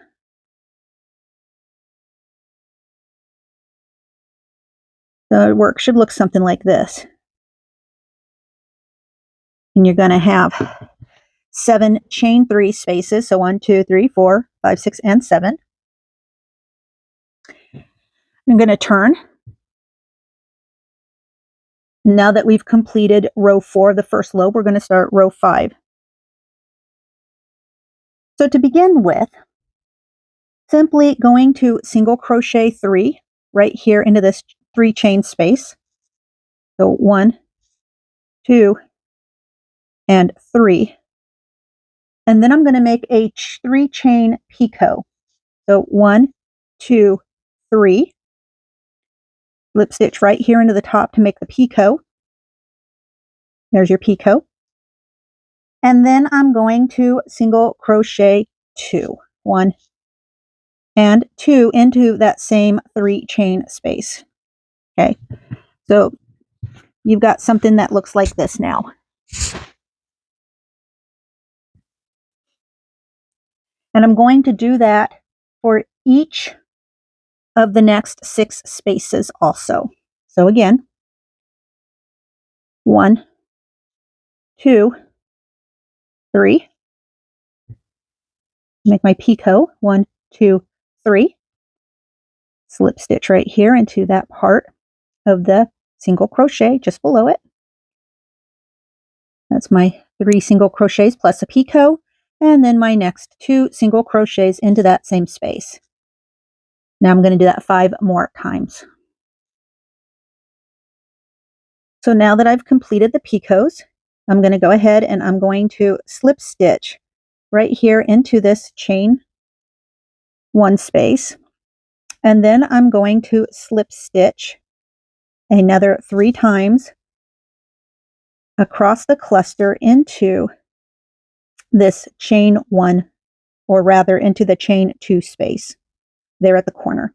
A: The work should look something like this. And you're going to have 7 chain 3 spaces. So 1, 2, 3, 4, 5, 6, and 7. I'm going to turn. Now that we've completed row 4 of the first lobe, we're going to start row 5. So to begin with, simply going to single crochet 3 right here into this 3 chain space. So 1, 2, and 3. And then I'm going to make a 3 chain picot. So 1, 2, 3. Slip stitch right here into the top to make the picot. There's your picot. And then I'm going to single crochet 2. 1 and 2 into that same 3 chain space. Okay, so you've got something that looks like this now. And I'm going to do that for each of the next 6 spaces also. So again, 1, 2, 3. Make my picot. 1, 2, 3. Slip stitch right here into that part of the single crochet just below it. That's my 3 single crochets plus a picot, and then my next 2 single crochets into that same space. Now I'm going to do that 5 more times. So now that I've completed the picots, I'm going to go ahead and I'm going to slip stitch right here into this chain 1 space. And then I'm going to slip stitch another 3 times across the cluster into this chain 1, or rather into the chain 2 space there at the corner.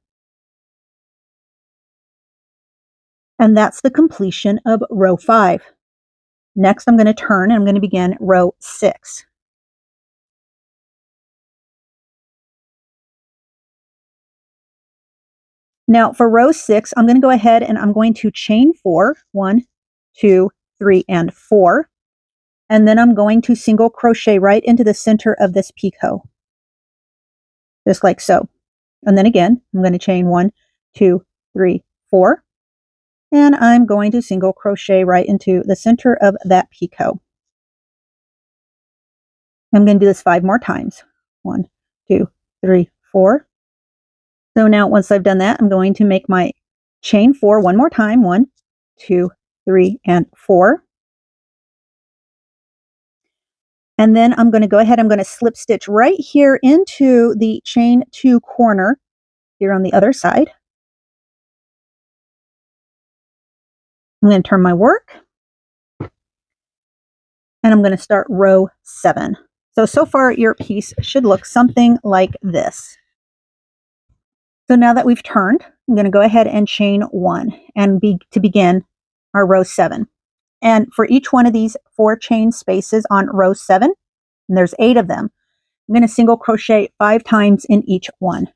A: And that's the completion of row 5. Next, I'm going to turn and I'm going to begin row 6. Now for row 6, I'm going to go ahead and I'm going to chain 4. 1, 2, 3, and 4. And then I'm going to single crochet right into the center of this picot. Just like so. And then again, I'm going to chain 1, 2, 3, 4. And I'm going to single crochet right into the center of that picot. I'm going to do this 5 more times. 1, 2, 3, 4. So now once I've done that, I'm going to make my chain 4 one more time. 1, 2, 3, and 4. And then I'm going to go ahead, I'm going to slip stitch right here into the chain 2 corner here on the other side. I'm going to turn my work, and I'm going to start row 7. So far your piece should look something like this. So now that we've turned, I'm going to go ahead and chain 1 and begin our row 7. And for each one of these 4 chain spaces on row 7, and there's 8 of them, I'm going to single crochet 5 times in each one.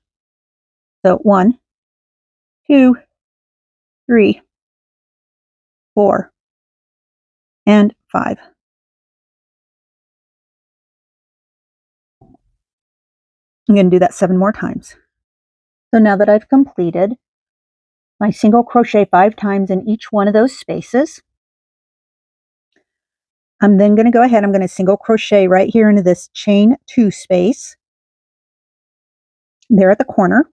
A: So 1, 2, 3, 4, and 5. I'm going to do that 7 more times. So now that I've completed my single crochet 5 times in each one of those spaces, I'm then going to go ahead, I'm going to single crochet right here into this chain 2 space there at the corner.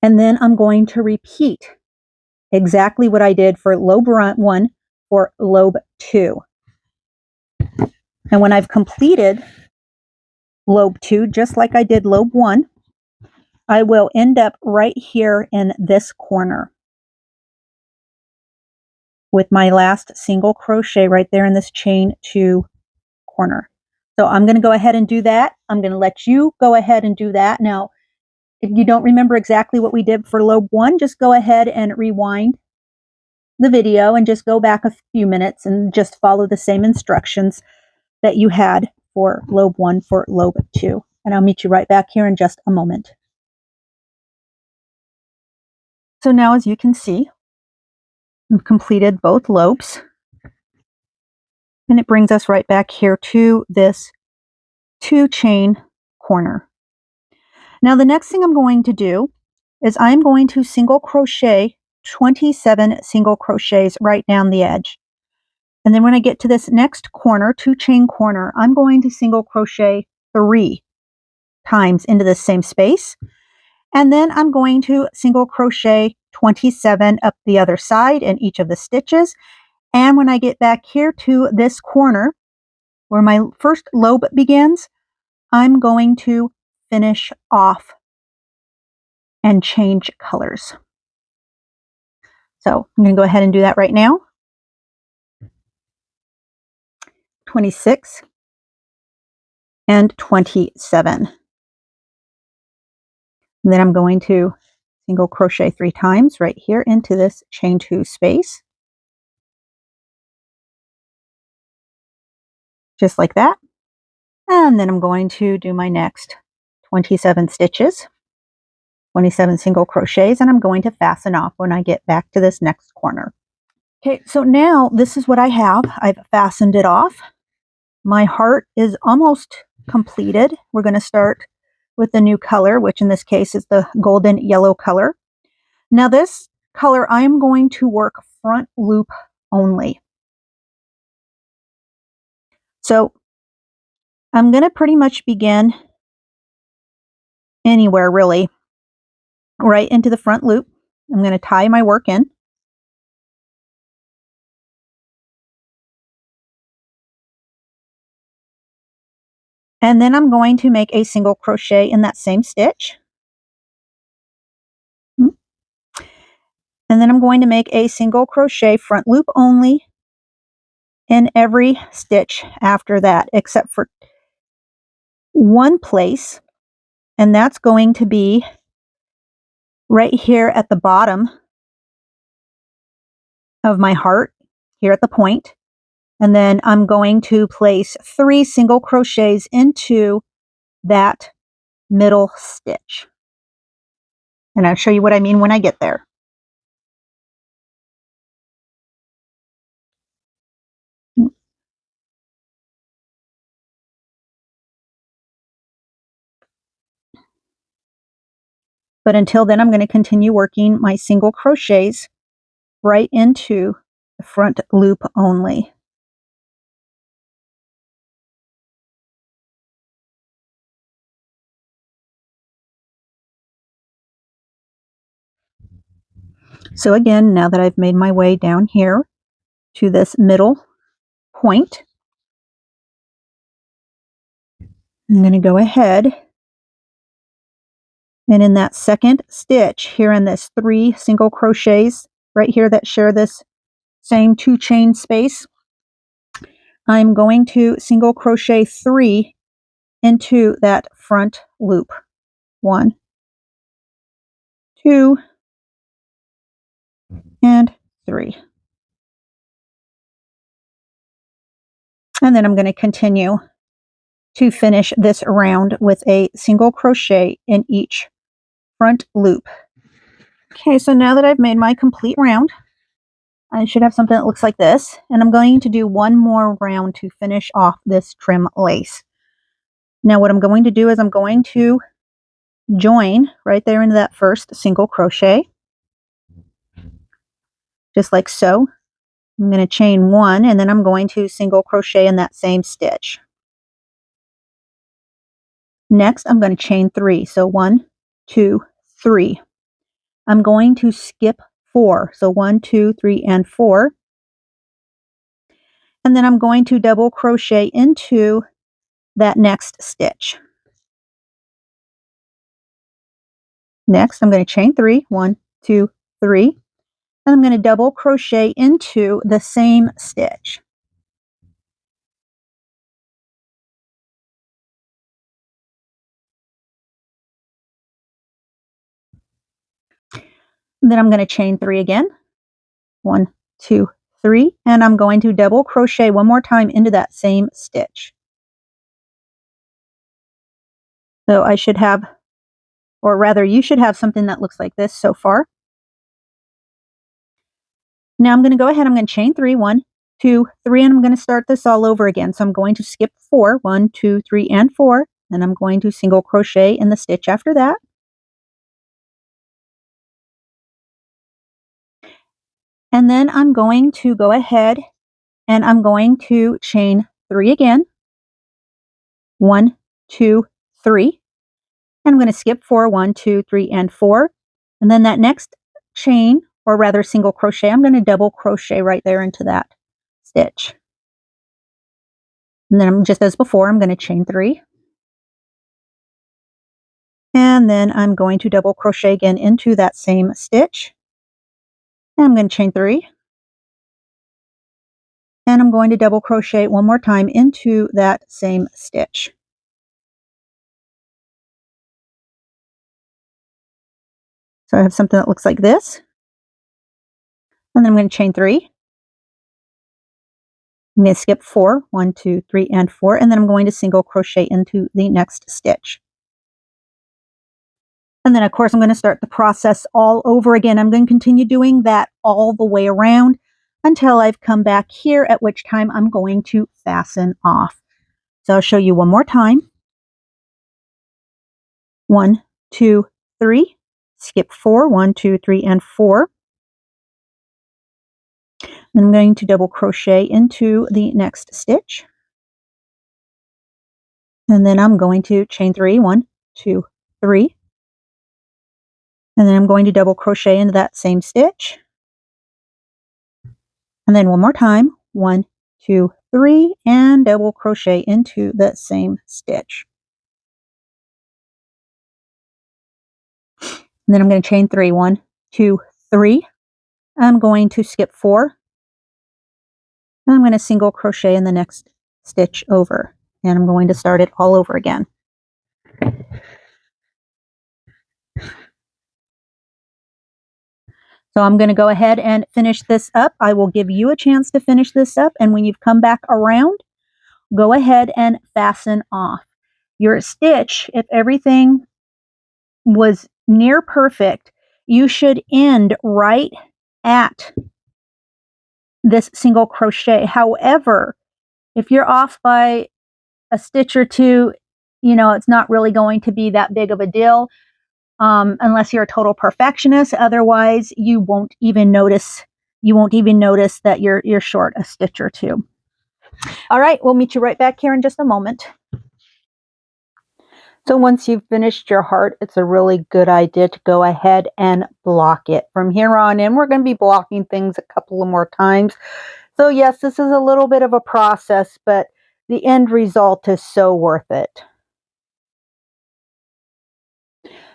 A: And then I'm going to repeat exactly what I did for lobe 1 for lobe 2. And when I've completed lobe 2, just like I did lobe 1, I will end up right here in this corner with my last single crochet right there in this chain 2 corner. So I'm going to go ahead and do that. I'm going to let you go ahead and do that. Now, if you don't remember exactly what we did for lobe 1, just go ahead and rewind the video and just go back a few minutes and just follow the same instructions that you had for lobe 1 for lobe 2. And I'll meet you right back here in just a moment. So now, as you can see, we've completed both lobes. And it brings us right back here to this 2 chain corner. Now the next thing I'm going to do is I'm going to single crochet 27 single crochets right down the edge. And then when I get to this next corner, 2 chain corner, I'm going to single crochet 3 times into the same space. And then I'm going to single crochet 27 up the other side in each of the stitches. And when I get back here to this corner where my first lobe begins, I'm going to finish off and change colors. So I'm going to go ahead and do that right now. 26 and 27. And then I'm going to single crochet 3 times right here into this chain 2 space. Just like that. And then I'm going to do my next 27 stitches, 27 single crochets, and I'm going to fasten off when I get back to this next corner. Okay, so now this is what I have. I've fastened it off. My heart is almost completed. We're going to start with the new color, which in this case is the golden yellow color. Now this color, I am going to work front loop only. So I'm going to pretty much begin anywhere really, right into the front loop. I'm going to tie my work in. And then I'm going to make a single crochet in that same stitch. And then I'm going to make a single crochet front loop only in every stitch after that, except for one place, and that's going to be right here at the bottom of my heart, here at the point. And then I'm going to place 3 single crochets into that middle stitch. And I'll show you what I mean when I get there. But until then, I'm going to continue working my single crochets right into the front loop only. So again, now that I've made my way down here to this middle point, I'm going to go ahead and in that second stitch here in this 3 single crochets right here that share this same 2 chain space, I'm going to single crochet 3 into that front loop. 1, 2, and 3. And then I'm going to continue to finish this round with a single crochet in each front loop. Okay, so now that I've made my complete round, I should have something that looks like this, and I'm going to do one more round to finish off this trim lace. Now what I'm going to do is I'm going to join right there into that first single crochet, just like so. I'm going to chain 1, and then I'm going to single crochet in that same stitch. Next, I'm going to chain 3. So 1, 2, 3. I'm going to skip 4. So 1, 2, 3, and 4. And then I'm going to double crochet into that next stitch. Next, I'm going to chain 3. 1, 2, 3. And I'm going to double crochet into the same stitch. Then I'm going to chain 3 again. 1, 2, 3. And I'm going to double crochet one more time into that same stitch. So I should have, or rather you should have something that looks like this so far. Now I'm going to go ahead, I'm going to chain 3, 1, 2, 3, and I'm going to start this all over again. So I'm going to skip 4, 1, 2, 3, and 4, and I'm going to single crochet in the stitch after that. And then I'm going to go ahead and I'm going to chain 3 again. 1, 2, 3. And I'm going to skip 4, 1, 2, 3, and 4. And then that next chain, or rather single crochet, I'm going to double crochet right there into that stitch. And then just as before, I'm going to chain 3. And then I'm going to double crochet again into that same stitch. And I'm going to chain 3. And I'm going to double crochet one more time into that same stitch. So I have something that looks like this. And then I'm going to chain 3. I'm going to skip 4, 1, 2, 3, and 4, and then I'm going to single crochet into the next stitch. And then of course I'm going to start the process all over again. I'm going to continue doing that all the way around until I've come back here, at which time I'm going to fasten off. So I'll show you one more time. 1, 2, 3, skip 4, 1, 2, 3, and 4. Then I'm going to double crochet into the next stitch. And then I'm going to chain 3, 1, 2, 3. And then I'm going to double crochet into that same stitch. And then one more time, 1, 2, 3, and double crochet into the same stitch. And then I'm going to chain 3, 1, 2, 3. I'm going to skip 4. And I'm going to single crochet in the next stitch over. And I'm going to start it all over again. So I'm going to go ahead and finish this up. I will give you a chance to finish this up. And when you've come back around, go ahead and fasten off. Your stitch, if everything was near perfect, you should end right at this single crochet. However, if you're off by a stitch or two, you know, it's not really going to be that big of a deal. Unless you're a total perfectionist. Otherwise, you won't even notice. You won't even notice that you're short a stitch or two. All right, we'll meet you right back here in just a moment. So once you've finished your heart, it's a really good idea to go ahead and block it. From here on in, we're going to be blocking things a couple of more times. So yes, this is a little bit of a process, but the end result is so worth it.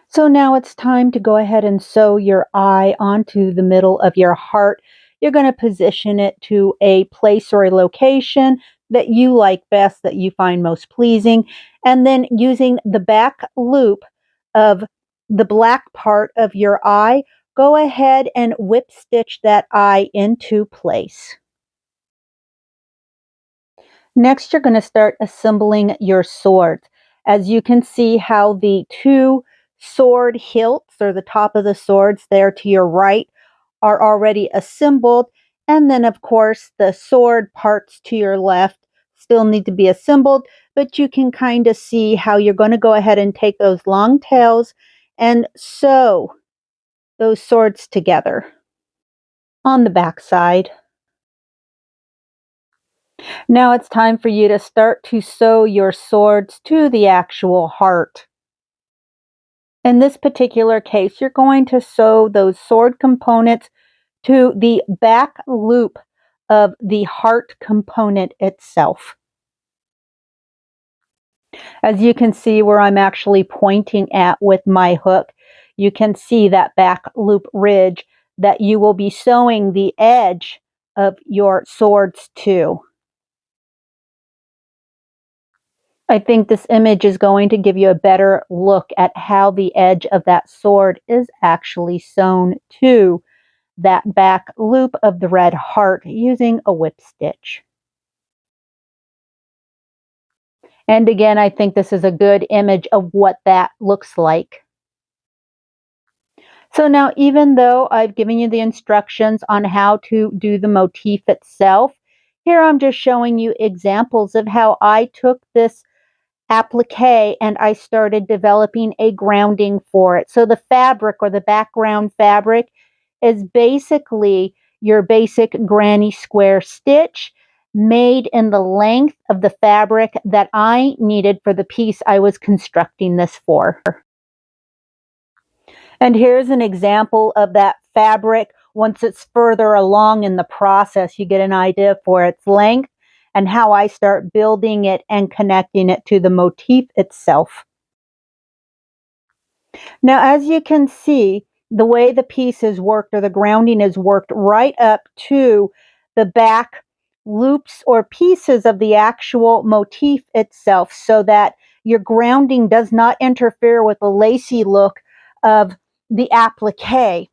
A: So now it's time to go ahead and sew your eye onto the middle of your heart. You're going to position it to a place or a location that you like best, that you find most pleasing. And then using the back loop of the black part of your eye, go ahead and whip stitch that eye into place. Next, you're going to start assembling your swords. As you can see how the two sword hilts, or the top of the swords there to your right, are already assembled. And then, of course, the sword parts to your left still need to be assembled, but you can kind of see how you're going to go ahead and take those long tails and sew those swords together on the back side. Now it's time for you to start to sew your swords to the actual heart. In this particular case, you're going to sew those sword components to the back loop of the heart component itself. As you can see where I'm actually pointing at with my hook, you can see that back loop ridge that you will be sewing the edge of your swords to. I think this image is going to give you a better look at how the edge of that sword is actually sewn to that back loop of the red heart using a whip stitch. And again, I think this is a good image of what that looks like. So now, even though I've given you the instructions on how to do the motif itself, here I'm just showing you examples of how I took this applique and I started developing a grounding for it. So the fabric, or the background fabric, is basically your basic granny square stitch made in the length of the fabric that I needed for the piece I was constructing this for. And here's an example of that fabric. Once it's further along in the process, you get an idea for its length and how I start building it and connecting it to the motif itself. Now, as you can see, the way the piece is worked, or the grounding is worked, right up to the back loops or pieces of the actual motif itself, so that your grounding does not interfere with the lacy look of the applique.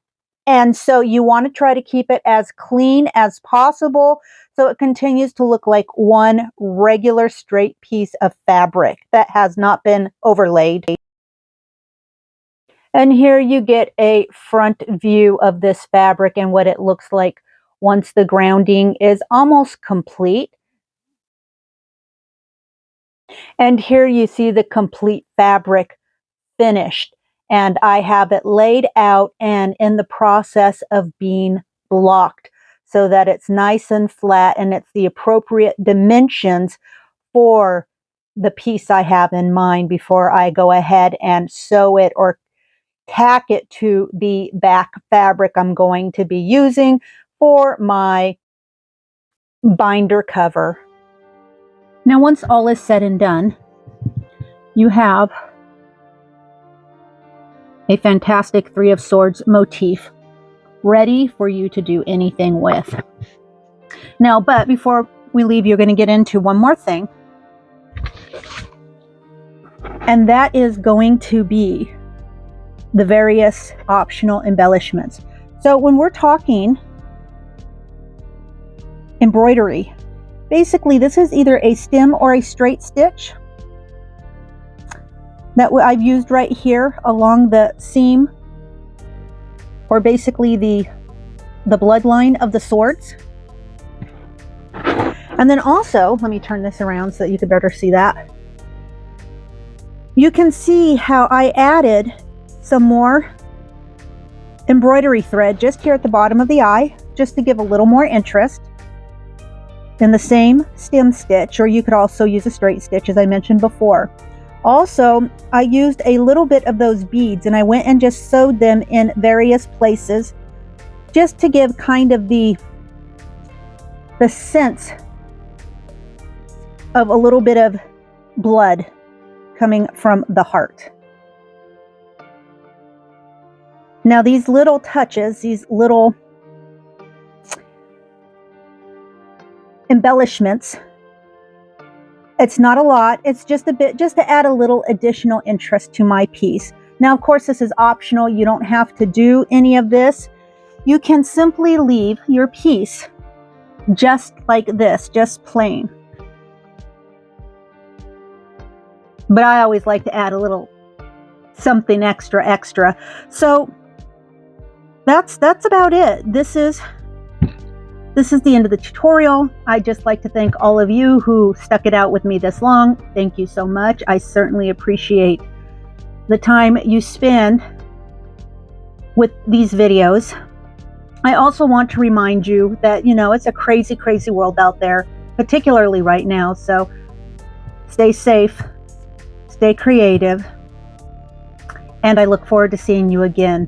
A: And so you want to try to keep it as clean as possible so it continues to look like one regular straight piece of fabric that has not been overlaid. And here you get a front view of this fabric and what it looks like once the grounding is almost complete. And here you see the complete fabric finished. And I have it laid out and in the process of being blocked so that it's nice and flat and it's the appropriate dimensions for the piece I have in mind before I go ahead and sew it or tack it to the back fabric I'm going to be using for my binder cover. Now, once all is said and done, you have a fantastic Three of Swords motif ready for you to do anything with. Now, but before we leave, you're going to get into one more thing, and that is going to be the various optional embellishments. So when we're talking embroidery, basically this is either a stem or a straight stitch that I've used right here along the seam, or basically the bloodline of the swords. And then also, let me turn this around so that you can better see that. You can see how I added some more embroidery thread just here at the bottom of the eye, just to give a little more interest in the same stem stitch, or you could also use a straight stitch as I mentioned before. Also, I used a little bit of those beads and I went and just sewed them in various places just to give kind of the sense of a little bit of blood coming from the heart. Now these little touches, these little embellishments, it's not a lot, it's just a bit, just to add a little additional interest to my piece. Now, of course, this is optional. You don't have to do any of this. You can simply leave your piece just like this, just plain. But I always like to add a little something extra. So that's about it. This is the end of the tutorial. I'd just like to thank all of you who stuck it out with me this long. Thank you so much. I certainly appreciate the time you spend with these videos. I also want to remind you that, you know, it's a crazy world out there, particularly right now. So stay safe, stay creative, and I look forward to seeing you again